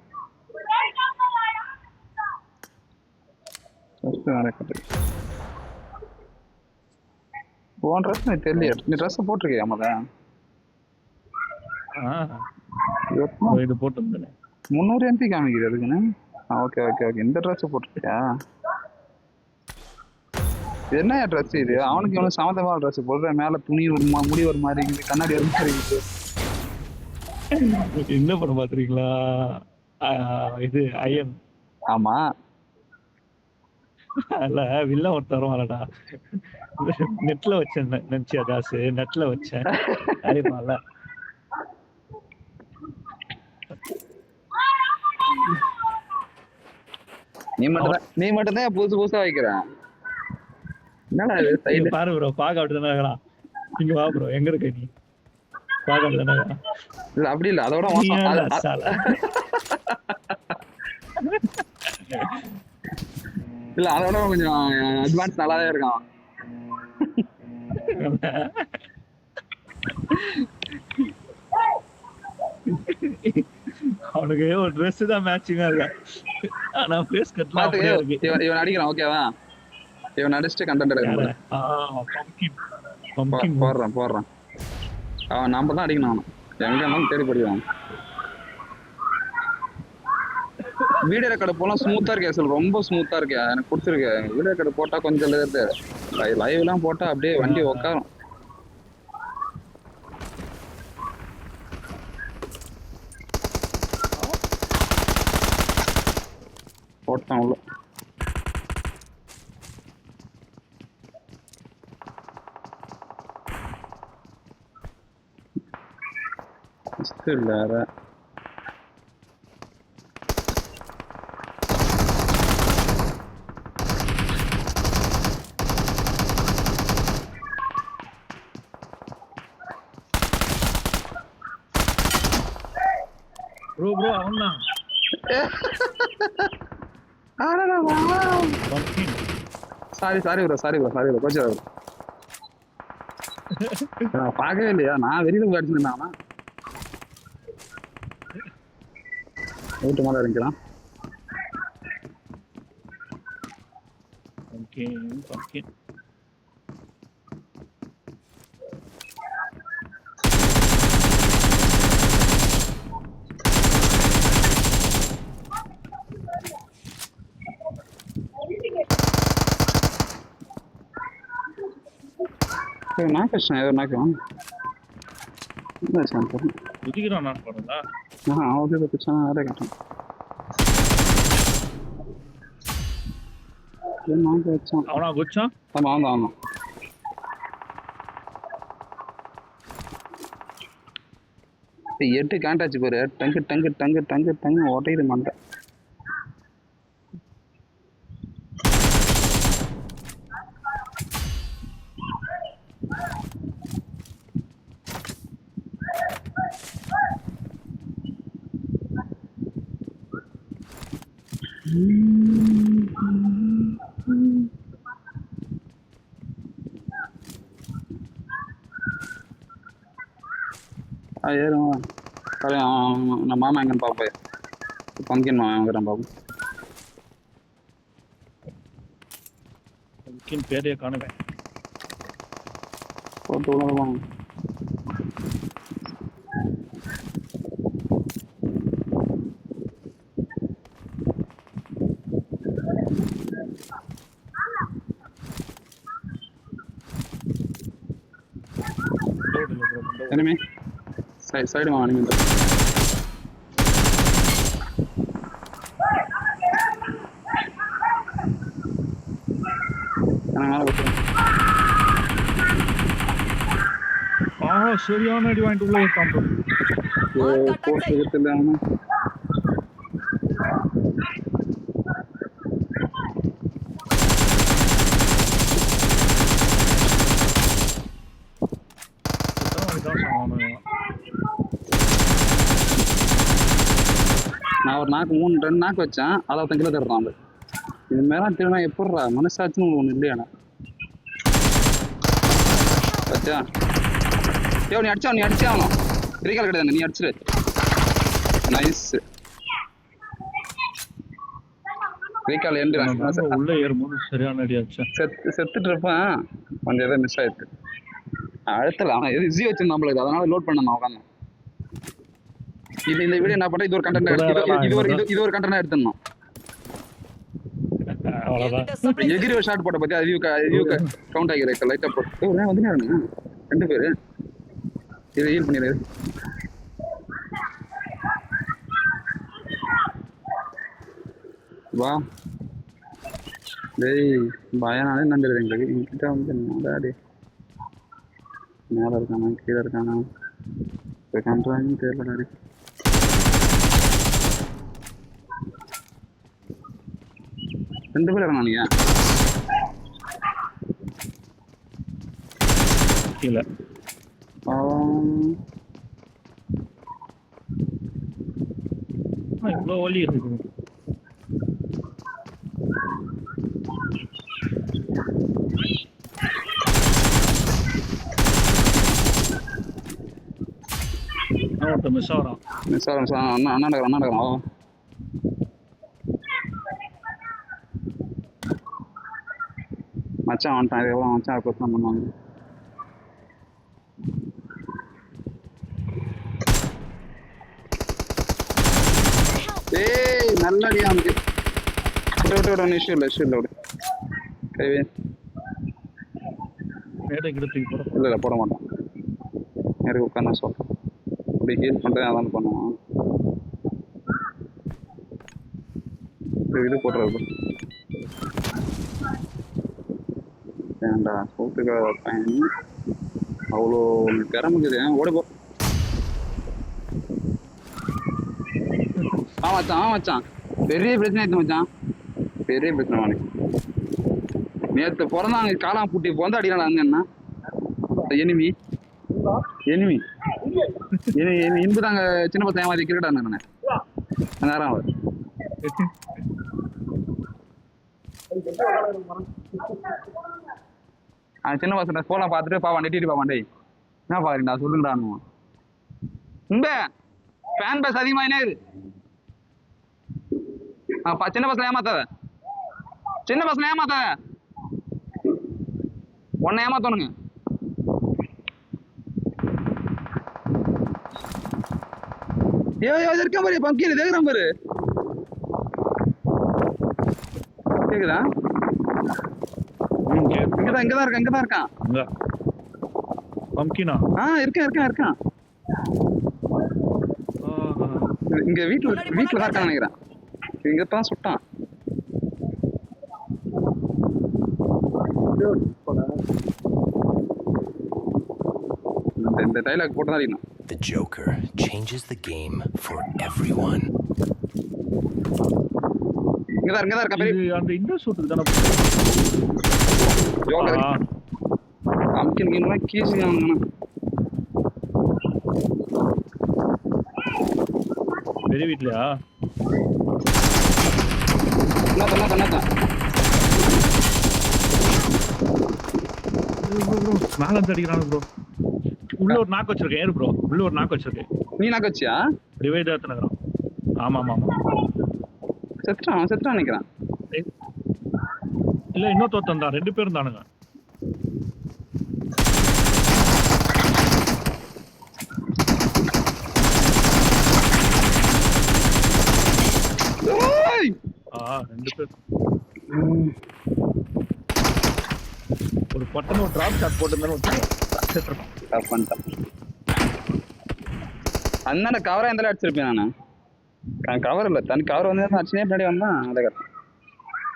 உன் ட்ரெஸ் எனக்கு தெரியல நீ ட்ரெஸ் போட்டிருக்கியா முதல்ல இது போட்டு 300 MP காமிக்குது அதுக்குன்னு ஓகே இந்த ட்ரெஸ் போட்டிருக்கியா என்ன ட்ரெஸ் இது அவனுக்கு இவனுக்கு சம்மந்தமான ட்ரெஸ் போடுறேன் மேல துணி ஒரு முடி ஒரு மாதிரி இருக்குது கண்ணாடி ஒரு மாதிரி இருக்குது என்ன படம் பாத்துறீங்களா இது அயன் ஆமா அல்ல வில்ல ஒருத்தர் வருவான்டா நெட்ல வச்சேன் நினைச்சியா தாசு நெட்ல வச்சேன் அறிவால நீ மட்டும் தான் புதுசா வைக்கிற என்னடா இது இங்க சைடு? பாரு ப்ரோ, பாக்க அப்படிதானே இருக்கிறான். இங்க வா ப்ரோ, எங்க இருக்க நீ? பாக்க அப்படிதானே இருக்கிறான். இல்ல அப்படி இல்ல, அதோட நீ மோசம். ஏன்டா சாலா? இல்ல அதோட கொஞ்சம் அட்வான்ஸ் நல்லாவே இருக்கான். அவனுக்கு ஒரு ட்ரெஸ் தான் மேட்சிங்கா இருக்கா, ஆனா ஃபேஸ் கட்லாம் பாத்துக்க, அப்படியே இருக்கு. இவன் அடிக்கிறான் ஓகேவா? இவன் அடிச்சுட்டு கண்டென்ட் எடுக்க யார? போறேன். பம்கின் பம்கின் போடுறான். அவன் நம்ம தான் அடிக்கணும். அவன் எங்க இருந்தாலும் தேடி படிவான். வீடியோ ரெக்கார்டு போலாம் ஸ்மூத்தா இருக்கே சார், ரொம்ப ஸ்மூத்தா இருக்கே, எனக்கு பிடிச்சிருக்கு. வீடியோ ரெக்கார்டு போட்டா கொஞ்சம் லைவ் எல்லாம் போட்டா அப்படியே வண்டி உட்காரும். போட்டான் உள்ள. இல்ல ப்ரோ அவன்தான் பம்கின். சாரி ப்ரோ கொஞ்சம் நான் பார்க்கவே இல்லையா, நான் வெளியில போய் அடிச்சுருந்தானா வீட்டு மேல இறங்கிக்கலாம். பம்கின் நாகேஷ்ணா ஏதோ நாக்கம் குதிக்கிறான் நான் போறதா. ஓகே பிரச்சனை வேற கேட்டேன். நாங்க வச்சான் அவனா குச்சான். ஆமா. எட்டு காண்டாச்சு பாரு, டங்கு ஓட்டையுது மண்டை. ஏறும் நான் மாமா எங்கன்னு பார்ப்பேன். பம்கின் மாமா எங்கிறான் பாப்போம். பம்கின் பேரையே காணுவேன். போட்டு உணர்வாங்க. enemy side வாங்க நீங்க. சரியான அடி வாங்கிட்டு உள்ள இருக்கான் ப்ரோ. போட்டு எடுத்துல அவன நான் ஒரு நாக்கு 2 நாக்கு வச்சேன், 65 கிலோ தர்றான். இது மேல திரும்ப எப்படிறா மனசாட்சின்னு ஒண்ணு இல்லையாண்ணா? பச்சா நீ அடிச்சா ஆகணும். ரீகால் கிடையாது, நீ அடிச்சிரு. Nice recall end. உள்ள ஏறும்போது சரியான அடி ஆச்சு. செத்துட்டு இருப்பேன், கொஞ்சம் ஏதோ மிஸ் ஆயிடுச்சு. அழுத்தல அவன் எது ஈஸி வச்சு நம்மளுக்கு, அதனால லோட் பண்ண நான் உட்காந்து. இந்த வீடியோ என்ன பண்றேன், இது ஒரு கண்டென்ட், இது ஒரு கண்டென்ட் எடுத்துடணும். எகிரி ஒரு ஷாட் போட்ட பத்தி அது கவுண்ட் ஆகிருக்கு. லைட்டா போட்டு வந்து 2 பேரு இதை ஹீல் பண்ணிடு. வா டேய் பயனாலே நந்துடுது எங்களுக்கு. என்கிட்ட வந்து என்னடா மேல இருக்கானா கீழே இருக்கானா கண்ட்ரான்னு தெரியல. 2 பேர் இறங்க நீங்க. கீழே. இவ்வளோ வலி இருக்கு. ஒருத்தர் மிஸ் ஆகிறான். மிஸ் ஆகிறேன் அண்ணா நடக்கிறான். மச்சான் வந்துட்டான். இது எவ்வளோ மச்சான் கொஸ்தான் பண்ணுவாங்க. ஏய் நல்லடியா வந்து விட்டு இஷ்யூ இல்லை விடு. கைவே மேடை கிடத்துக்கு போகிறோம். இல்லை போட மாட்டான். எனக்கு உட்காந்து சொல்கிறேன். அப்படி ஹீல் பண்ணுறேன் அதான் பண்ணுவான். இது போடுறது ஏன்டா சோத்துக்காக பையன் அவ்வளோ திறமைக்குது. ஓடிப்போ. மச்சான் பெரிய பிரச்சனை ஆயிடுச்சு மச்சான். பெரிய பிரச்சனை அவனுக்கு. நேற்று பிறந்தாங்க காலாம் பூட்டி பிறந்த அடிக்கலாம் அங்க என்ன எனிமி இன்பு தாங்க சின்ன பசங்க ஏமாதி கிரிக்கெட் ஆனானே நேரம் அவர் சின்ன பசங்க போலாம் பார்த்துட்டு பாவான் நெட்டிட்டு பாவான். டேய் என்ன பாக்குறீங்கடா சொல்லுங்கடான்னு இந்த ஃபேன் பேஸ் அதிகமாயினே இருக்கு. சின்ன பசங்க ஏமாத்தாத உன்னை ஏமாத்தணுங்க. இருக்க பாரு பங்கில தேக்குறான் பாரு. கேக்குதா? இங்கதான் இருக்கான். பம்கினா இருக்கான். இங்க வீட்டுல தான் இருக்கான்னு நினைக்கிறேன். இங்கதான் சுட்டான். இந்த டைலாக் போட்டு தான் அடிக்கணும். The Joker changes the game for everyone. இங்கதான் இருக்க பெரிய அந்த இந்த சூட்டுக்கு தான ஜோக்கர் அம்கின் கின்ல கீசி வாங்கணும். பெரிய வீட்லயா கண்ணா மேல அடிக்கிறானு ப்ரோ. உள்ள ஒரு நாக்கு வச்சிருக்கேன். ஏறு ப்ரோ. உள்ள ஒரு நாக்கு வச்சிருக்கேன். நீ நாக்கு வச்சியா? ரிவைட் ஆத்துனறான். ஆமா செத்றான் நினைக்கிறேன். இல்ல இன்னொரு தோத்தம் தான். ரெண்டு பேரும் தானுங்க. ரெண்டு பேர் ஒரு பட்டன் ஒரு டிராப் ஷாட் போட்டுருந்தாலும் அண்ணா கவரா இருந்தாலும் அடிச்சிருப்பேன். நான் கவர் இல்லை தனி கவர் வந்து அடிச்சுனே பின்னாடி வந்தான். அதை கரெக்ட்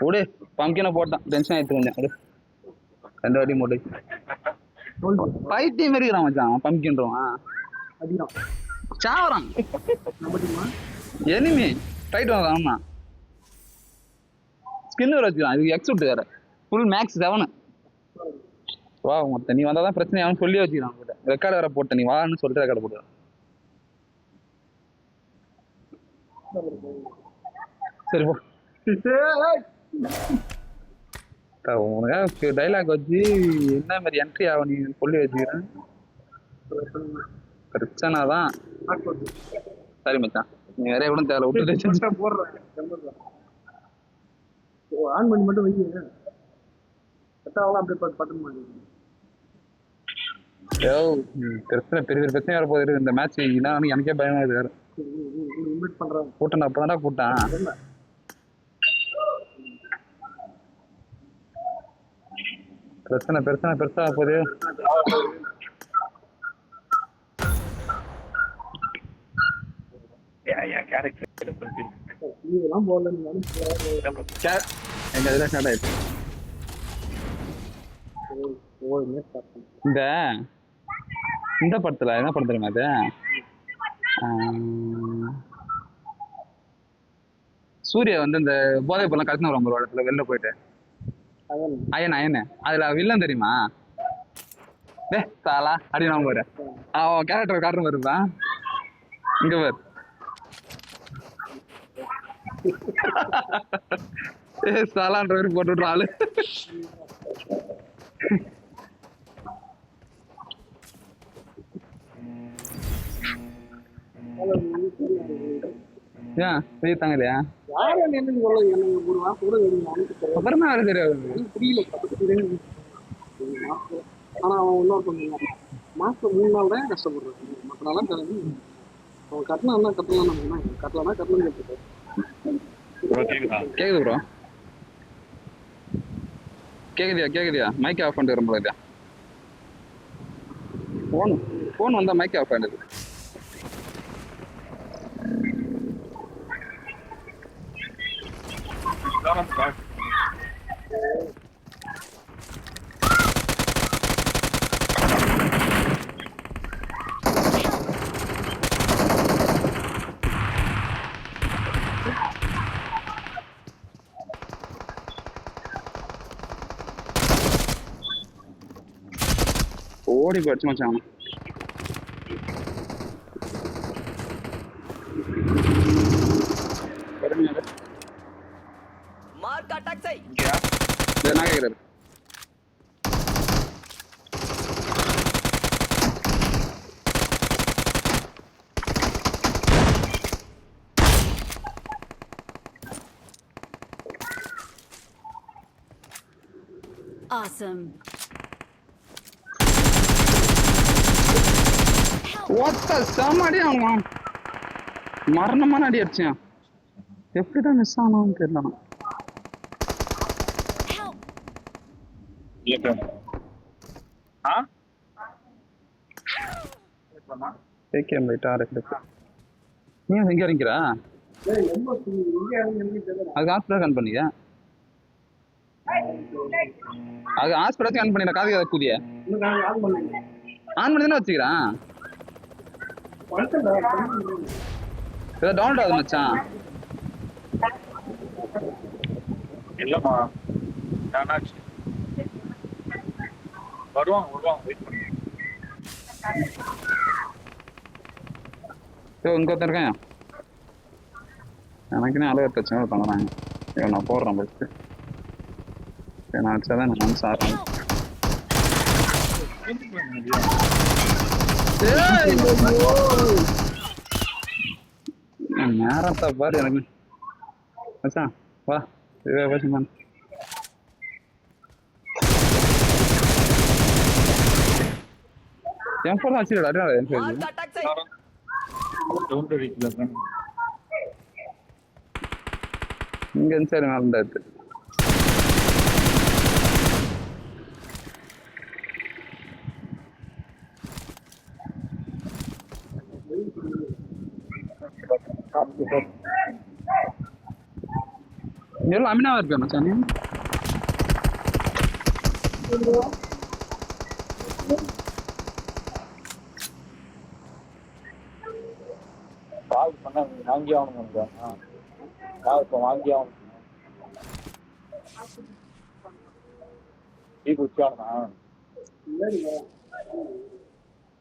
ஓடு பம்கினை போட்டான். டென்ஷன் ஆயிடுச்சு கொஞ்சம். அது 2 வாட்டி மூடு பைத்தியம் இருக்கிறான் மச்சான். பம்கின்றான் சாவறான். எனிமி ரைட் வாங்க. ஆமா ஸ்கின் வேற வச்சுக்கலாம். இதுக்கு எக்ஸூட் வேற ஃபுல் மேக்ஸ் 7. வா மொத்த நீ வந்தாதான் பிரச்சனை. அவன் சொல்லி வச்சுக்கிறான். ரெக்கார்டு வேற போட்ட நீ வான்னு சொல்லிட்டு ரெக்கார்டு போட்டு சரி போ. உனக்கு டைலாக் வச்சு என்ன மாதிரி என்ட்ரி ஆகும் நீ சொல்லி வச்சுக்கிறேன். பிரச்சனை தான். சரி மச்சான் நீ வேற கூட தேவை விட்டு போடுறேன். ஆன் பண்ணி மட்டும் வைங்க. பிரச்சனை பெரிய பிரச்சனை வர போகுது. இந்த மேட்ச் எனக்கே பயமா இருக்கு. வேற கூட்டம் அப்பதான்டா கூட்டான். பிரச்சனை பெருசா போகுது. எங்க இதுல ஸ்டார்ட் ஆயிடுச்சு. இந்த படத்துல என்ன படம் தெரியுமா அது? சூர்யா வந்து இந்த போதை பொருள் கலந்து வரும் ஒரு இடத்துல வெளில போயிட்டு அயன் அதுல வில்லன் தெரியுமா? டே சாலா அடி நான் போறேன் அவன் கேரக்டர் காட்டுற மாதிரி இருப்பான் இங்க பாரு சாலான்ற மாதிரி போட்டு விட்ற ஆளு ஏன் செய்ய தாங்கலையா அப்புறமா வேலை தெரியாது ஆனா அவன் இன்னொரு பண்ணுவான் மாசம் 3 நாள் தான் கஷ்டப்படுறான் மற்ற நாளாம் கிளம்பி அவன் கட்டலாம் கட்டலாம் நம்ம கட்டலாம் கட்டலாம் கேட்டுருக்காரு கேக்குது ப்ரோ கேக்குதியா மைக் ஆஃப் பண்ணிட்டு வரும்போது ஃபோன் வந்தா மைக் ஆஃப் பண்ணிடுது ஓடி போயிடுச்சு மச்சான் மார்க் அட்டாக் செய் நான் கேட்குறாரு Awesome. ஒத்த செம அடி அவன் மரணமான அடி அடிச்சான் எப்படிதான் மிஸ் ஆனான்னு தெரியல ஏகேஎம் லைட்டா இருக்கு நீ எங்க இறங்கிக்கிறா அது ஹாஸ்பிட்டல் கன் பண்ணிக்க அது ஹாஸ்பிட்டல் கன் பண்ணிடுற காது அதை புதிய ஆன் பண்ணி தானே வச்சுக்கிறான் ஏதோ டவுன்லோட் ஆகுது மச்சான் இல்லம்மா நானாச்சு வருவாங்க வெயிட் பண்ணு இங்க ஒருத்தன் இருக்கேன் எனக்குன்னே அழகு பிரச்சனை பண்ணுறாங்க நான் போடுறேன் பஸ்ட்டு நான் வச்சாதான் நான் மனசு ஆடுறேன் நேரத்தை பாரு எனக்கு மச்சான் வா பேசுமா என் வச்சுடா மார்க் அட்டாக் செய் இங்க இருந்து சரி நல்லா இருக்கு எல்லாம் அமினாவா இருக்கா மச்சான் நீ கால் பண்ண வாங்கி ஆகணும் கால் இப்போ வாங்கி ஆகணும் டீ குடிச்சானா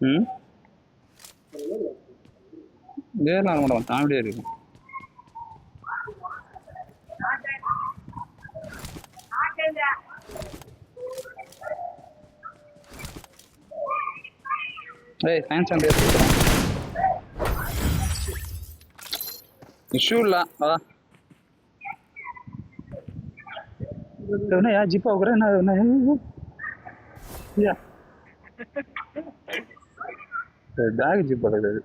ம் வேறலாம் மேடம் காமெடியா இருக்கு ஏய் சயின்ஸ் அண்ட் இஷ்யூ இல்ல வா यार जीपा वगैरह ना या बैग जीप लग रहा है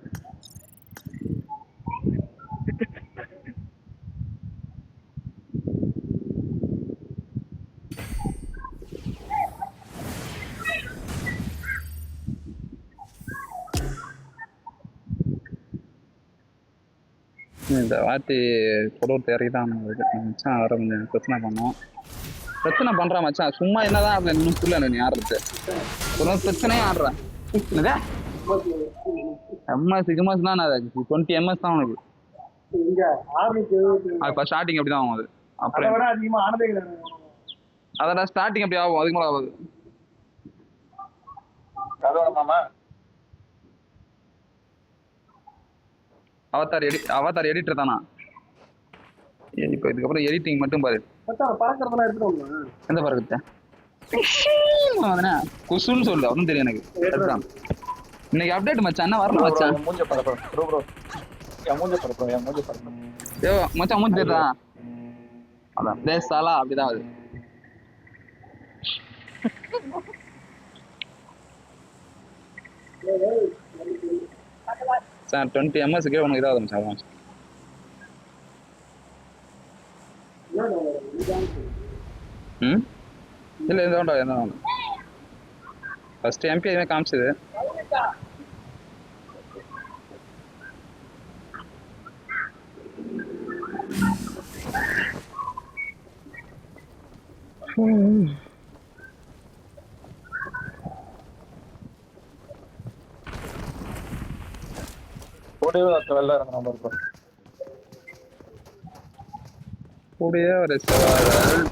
இந்த வாட்டி கொடூர் தேறி தான் மச்சான் வர கொஞ்சம் பிரச்சனை பண்றான் மச்சான் சும்மா என்னதான் அதுல இன்னும் புரியல நீ ஆடுறது ஒரு பிரச்சனையே ஆடுறேன் என்னதா எம்எஸ் கிமஸ் தான் அது 20 MS தான் உனக்கு இப்போ ஸ்டார்டிங் அப்படி தான் ஆகும் அது அப்புறம் அதோட ஸ்டார்டிங் அப்படி ஆகும் அதுக்கு மேலே ஆகுது மாமா அவதார் எடிட்டர் தானா? இப்போ இதுக்கப்புறம் எடிட்டிங் மட்டும் பாரு. மச்சான் பறக்கிறதெல்லாம் எடுத்துட்டு வரணும். எந்த பறக்கத்தை குசுன்னு சொல்லு, அவனும் தெரியும் எனக்கு. அதுதான் இன்னைக்கு அப்டேட் மச்சான். என்ன வரணும் மச்சான்? மூஞ்ச பறப்போம் ப்ரோ என் மூஞ்ச பறப்போம். ஏ மச்சான் மூஞ்சி தெரியுதா? அதான் பிளேஸ் சாலா அப்படிதான் அது. சார் 20 ms உனக்கு இதாகுது மச்சான். ம் இல்லை எந்த வேண்டாம் எந்த வேண்டாம். ஃபர்ஸ்ட் எம்பி எதுவுமே காமிச்சது. கூடவே வெளில இறங்க நம்ம இருக்கோம். கூடயே ஒரு சவால்.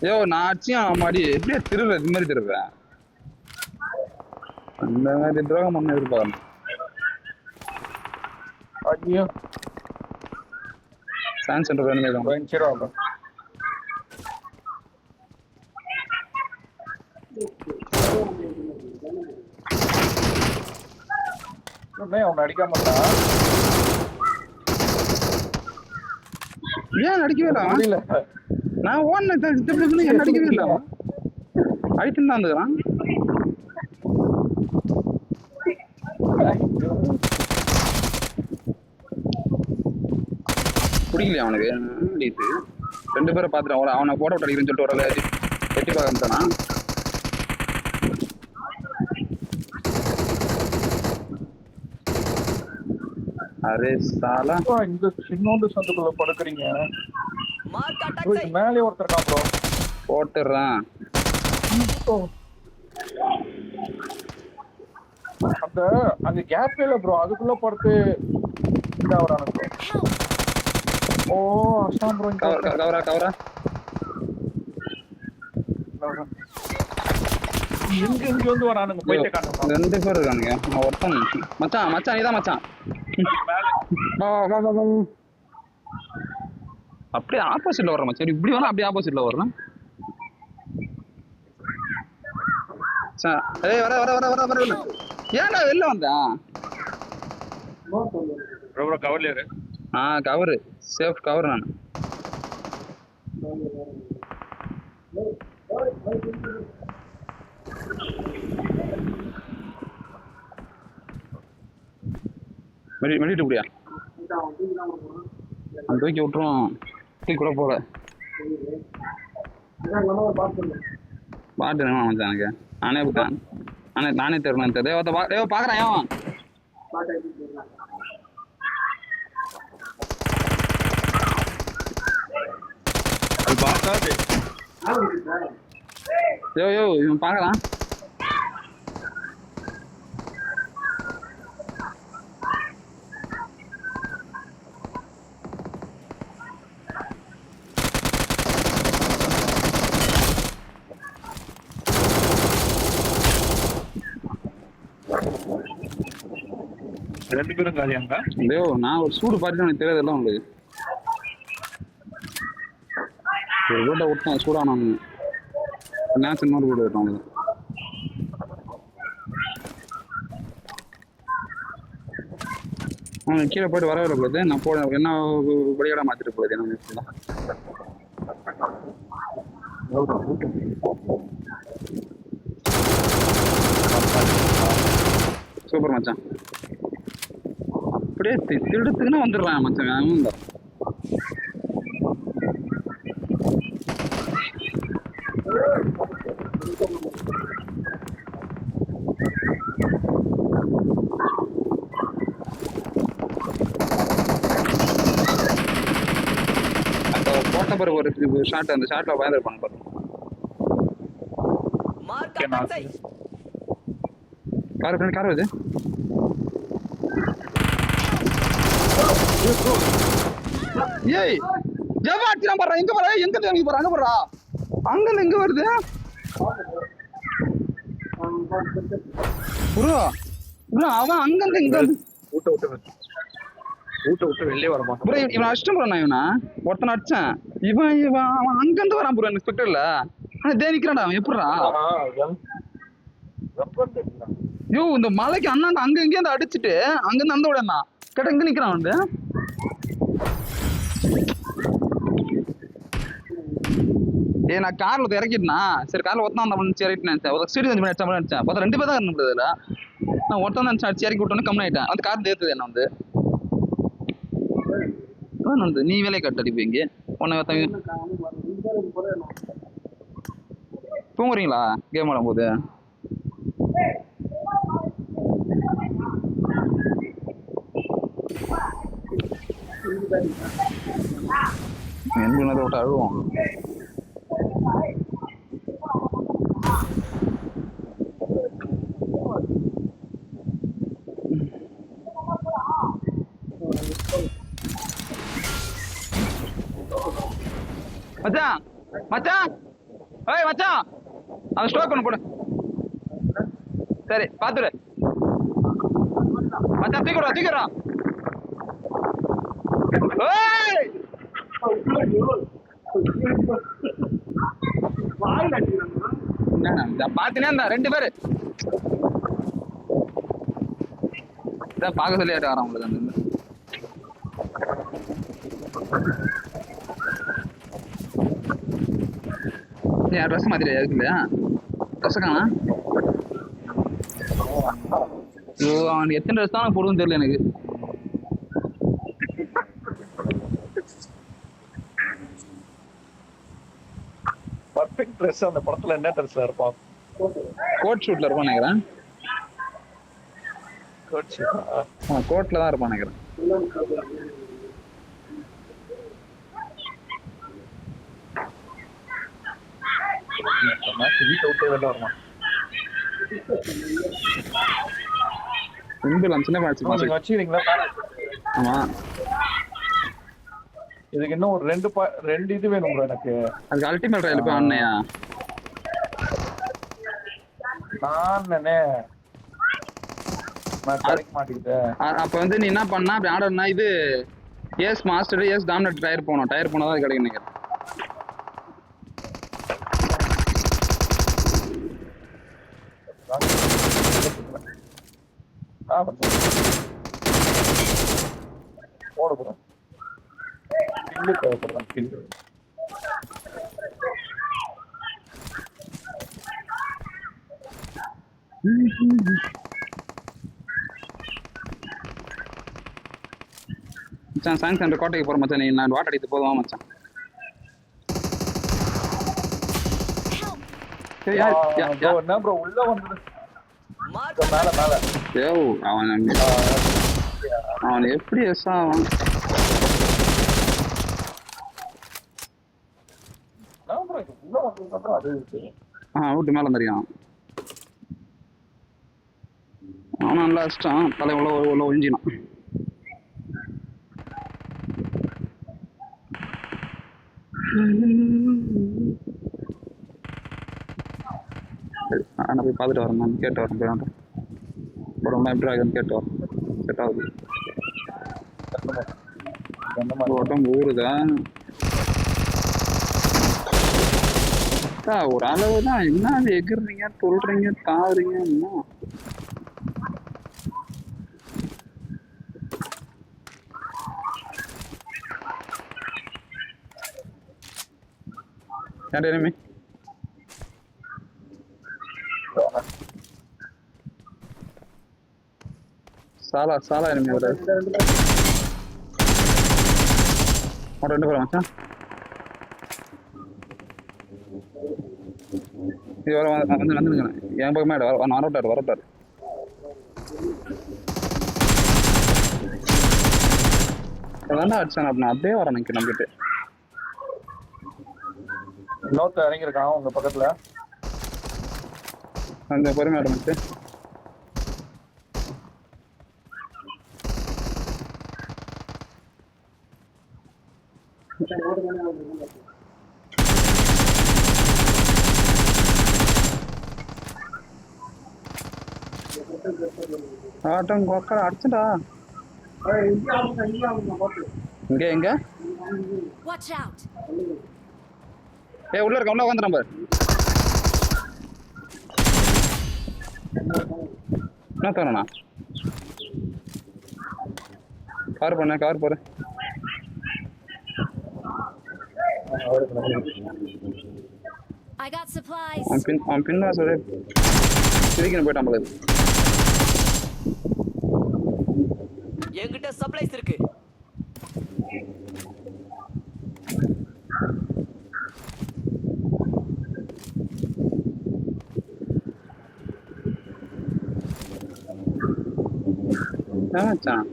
யோ நான் அடிச்சியும் மாடி எப்படியா திருடுற இது மாதிரி திருடுறேன். அந்த மாதிரி துரோகம் பண்ண எதிர்பார்க்கணும். ஐயோ சான்ஸ் சென்டர் வேணும். பயங்கரமா அவனை அடிக்காம ஏன் அடிக்கவே இல்லை? முடியல. நான் ஓடின என்ன அடிக்கவே இல்லை. அடிச்சுன்னு தான் வந்துக்கிறான். பிடிக்கலையா அவனுக்கு? அடித்து 2 பேரை பார்த்துட்டான். அவனை போட்டோ விட்டு அடிக்கிறேன்னு சொல்லிட்டு ஒரு எட்டி பார்க்க ஆரம்பிச்சானா? அரே சாலா இந்த சின்னோண்டு சந்துக்குள்ள படுக்கிறீங்க. मार्क अटैक இதுக்கு सही மேலே ஒருத்தர் இருக்கான் ப்ரோ. போட்டுறான். அந்த கேப் இல்ல ப்ரோ, அதுக்குள்ள படுத்து இதாவறானு ப்ரோ. ஓ அசாம் ப்ரோ. கவரா இங்க வந்து வரானுங்க. போயிட்டே காணுங்க. 2 பேர் இருக்கானுங்க. நான் ஒருத்தன் மச்சான் இதான் மச்சான். அப்படியே ஆப்போசிட்ல வர்றேன் மச்சான். இப்படி வரலாம், அப்படியே ஆப்போசிட்ல வர்றேன். ஏய் வர ஏன்டா வெளில வந்தேன்? ப்ரோ கவர்ல இரு. Cover safe cover. நான் மெடிட்டு முடியா அந்த தூக்கி விட்டுரும். தூக்கி கூட போல பாட்டு மச்சான் எனக்கு. நானே விட்டேன். நானே தெரியணும். தேவத்தை பாக்குறேன். ஏன் அது பார்க்காது. யோ இவன் பாக்கலாம். ரெண்டு பேரும் காலியாங்க. ஐயோ நான் ஒரு சூடு பார்த்து எனக்கு தெரியாதுல்ல உங்களுக்கு. ஒரு வீட்டை விட்டேன் சூடானு நேச்சு இன்னொரு வீடு விட்டோம் அவங்களுக்கு. அவன் கீழே போயிட்டு வரவில்லை போகுது. நான் போட என்ன படிக்கடா மாற்றிட்டு போகுது. என்ன சூப்பர் மச்சான். அப்படியே திருடுத்துக்குன்னா வந்துடுறான் மச்சான். அவன் போட்ட பிறகு ஒரு ஷாட் அந்த ஷாட்ல பயந்துருப்பாங்க பாருங்க. मार्क अटैक सही கார் ஃப்ரெண்ட் கார் வருது. ஏய் ஜவா அடிச்சான் பாறா. எங்க போறா? எங்க போறா? அங்க போறா. அங்க எங்க வருது? ப்ரோ ப்ரோ அவன் அங்கிருந்து இங்க வந்து வீட்டை விட்டு வெளியே வர மாட்டான். ப்ரோ இவன் அடிச்சிட்டேன் ப்ரோ. நான் இவனை ஒருத்தனை அடிச்சேன். இவன் அவன் அங்கிருந்து வரான் ப்ரோ. எனக்கு ஸ்பெக்டர்ல அதே நிக்கிறான்டா. அவன் எப்படிடா ஐயோ இந்த மலைக்கு அண்ணாண்ட அங்க இங்கே இருந்து அடிச்சுட்டு அங்கிருந்து அந்த விடா கேட்ட இங்க நிக்கிறான் வந்து. நான் கார்ல இறக்கிட்டேனா சரி கார்ல ஒருத்தான் அந்த இறக்கிட்டு நினைச்சேன். ஒரு சீடு 5 மணி அடிச்சா நினைச்சேன். பார்த்தா 2 பேர் தான் இருந்ததுல. நான் ஒருத்தான் தான் அடிச்சு இறக்கி விட்டோன்னு கம்மி ஆயிட்டேன். அந்த கார் தேர்த்துது என்ன வந்து வந்து நீ வேலையை கட்டு அடிப்பீங்க உன்னை தூங்குறீங்களா கேம் ஆடும் போது? எந்த விட்டு அழுவோம். மச்சான் மச்சான் ஏய் மச்சான் அதை ஸ்டோர் பண்ண போடு. சரி பாத்துரு மச்சான். தூக்கிறா ஏய் பாத்தினா இந்த 2 பேரு இதான் பார்க்க சொல்லி வரான் உங்களுக்கு. அந்த என் ட்ரெஸ் மாத்திரையா இருக்கு இல்லையா? ட்ரெஸ் காணா. அவனுக்கு எத்தனை ட்ரெஸ் தான் போடுன்னு தெரியல எனக்கு. பர்ஃபெக்ட் ட்ரெஸ் அந்த படத்துல என்ன ட்ரெஸ்ல இருப்பான்? கோட் ஷூட்ல இருப்பான் நினைக்கிறேன். கோட்ல தான் இருப்பான் நினைக்கிறேன். வீட்டை விட்டு வெளில வருவான். சின்ன வச்சுக்கிறீங்களா? ஆமா இதுக்கு இன்னும் ஒரு 2 இது வேணும் ப்ரோ எனக்கு. அதுக்கு அல்டிமேட் ரயில் போய் ஆனையா நான் கிடைக்க மாட்டேங்குது. அப்ப வந்து நீ என்ன பண்ணா அப்படி ஆர்டர்னா இது ace master ace dominate tyre போனோம். டயர் போனா தான் கிடைக்கும் நினைக்கிறேன். போட போறேன் கில்லு தேவைப்படுறான். கில்லு மச்சான் சயின்ஸ் சென்டர் கோட்டைக்கு போற மச்சான். நீ நான் வாட்டர் அடித்து போதுமா மச்சான்? என்ன ப்ரோ உள்ள வந்து மேல மேல தேவ் அவன் எப்படி எஸ் ஆவான்? வீட்டு மேல தெரியும். அவன் நல்லா இஷ்டம். தலை உள்ள ஒழிஞ்சினான். நான் போய் பார்த்துட்டு வரேன். நான் கேட்டு வரேன். போய் வேண்டாம் படம் எப்படி ஆகுதுன்னு கேட்டு வரேன். செட் ஆகுது ஓட்டம் ஊருதா ஒரு அளவு தான். என்ன அது எகுறீங்க சொல்றீங்க தாவுறீங்க என்ன? enemy சாலா enemy வர ஒரு 2 பேர் மச்சான். இது வர வந்துருங்க. என் பக்கமே வரட்டாரு. அதான் அடிச்சான். அப்படின்னா அப்படியே வரேன் எனக்கு நம்பிட்டு. இன்னொருத்த இறங்கியிருக்கான் உங்க பக்கத்துல. அந்த பொறுமை ஆரம்பிச்சு ஆட்டம் கொக்கா அடிச்சுடா. இங்க எங்க Watch out! உள்ள இருக்க உள்ள உட்காந்துட்டான் பாரு. என்ன தோணுண்ணா கார் பண்ண கார் போற I got supplies. அவன் பின்னா சொல்லி சிரிக்கணும் போயிட்டான் போல. என்கிட்ட சப்ளைஸ் இருக்கு. மச்சான்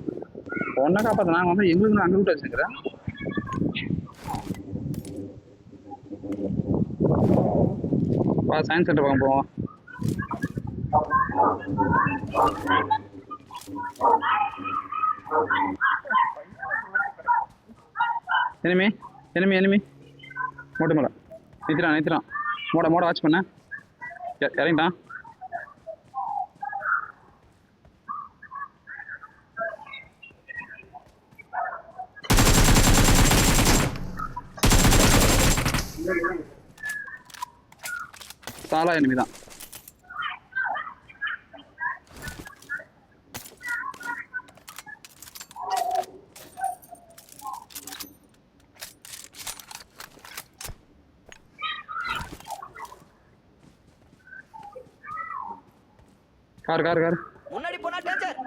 ஒன்ன காப்பாத்த நாங்க வந்து எங்களுக்கு அங்க விட்டு வச்சுக்கிறேன். சயின்ஸ் சென்டர் பார்க்க போவோம். எனிமி எனிமி எனிமி மூட்டை மேல நிறுத்திடான் மோட வாட்ச் பண்ண இறங்கிட்டான். சாலா எனிமி தான். கார் முன்னாடி போனா டேஞ்சர்.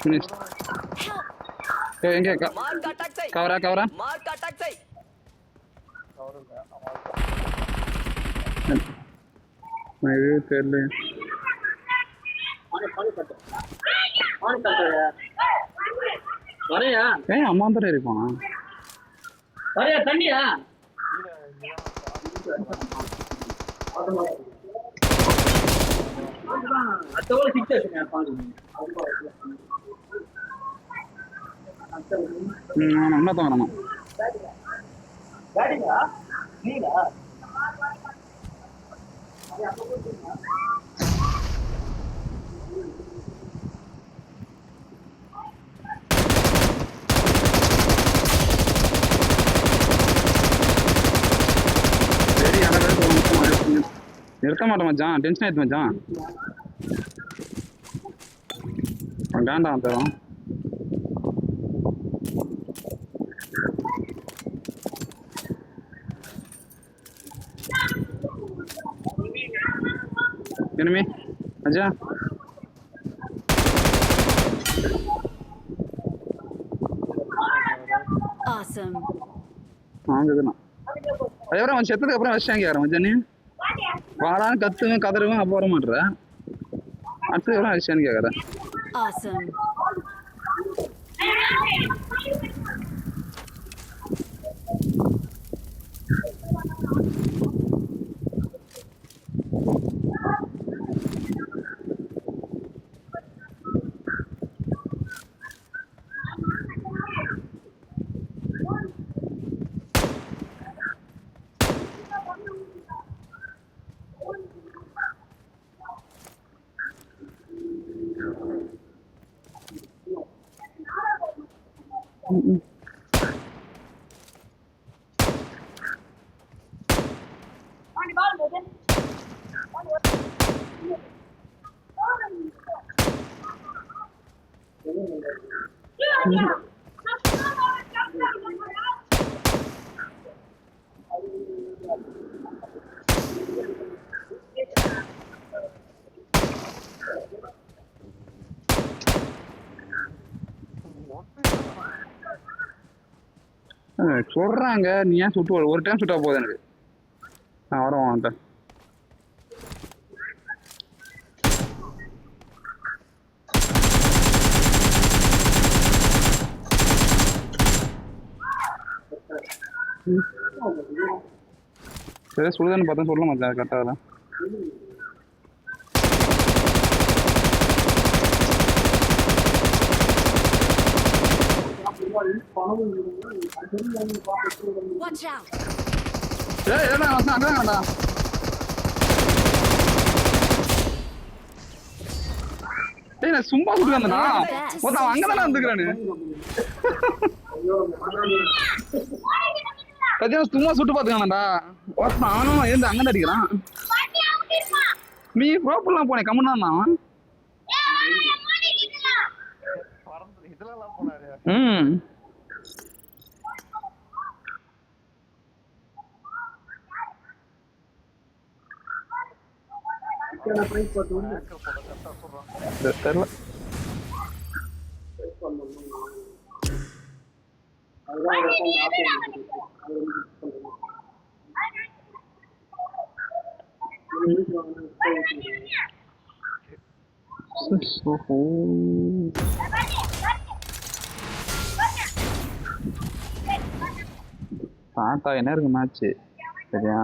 Finish. எங்க மார்க் அட்டாக் செய். கவரா மார்க் அட்டாக் செய். இது தெரியல. வரையா அம்மா பேர் இருப்பானா வரையா தண்ணியா அத்தோட சிக்ஸ் பாருங்க. என்ன தோணுமா காடிங்களா நீங்களா நிறுத்த மாட்டேன் மச்சான். டென்ஷன் ஆயிடுச்சு மச்சான். வேண்டாம் தரோம். enemy aja Awesome. வாங்குதுனா அதேவரை அவன் செத்ததுக்கு அப்புறம் வச்சாங்க யாரும் மச்சானே வாடான்னு கத்துவேன் கதறுவேன் அப்போ வர மாட்டேற அடுத்தது எவ்வளோ வச்சான்னு கேட்குறேன். Awesome. சொல்றாங்க நீ ஏன் சுட்டு ஒரு டைம் சுட்டா போதும் எனக்கு நான் வரேன் அவன்கிட்ட. சரி சுடுதான்னு பார்த்தா சொல்ல மாட்டேன் கரெக்டாக Watch out! ஏய் ஏடா வந்து அங்கடா டேய் நான் சும்மா சுட்டு வந்தனா மொத்தம் அங்கதானே வந்துக்கறானே கஜா சும்மா சுட்டு பாத்துக்கானடா வாஸ்மா அவனும் ஏந்து அங்க அடிக்கிறான் நீ ப்ரோப்லாம் போனே கம்மனா அவன் இதெல்லாம் போனாரு. தெரியல தாத்தா என்ன இருக்கு மேட்ச் சரியா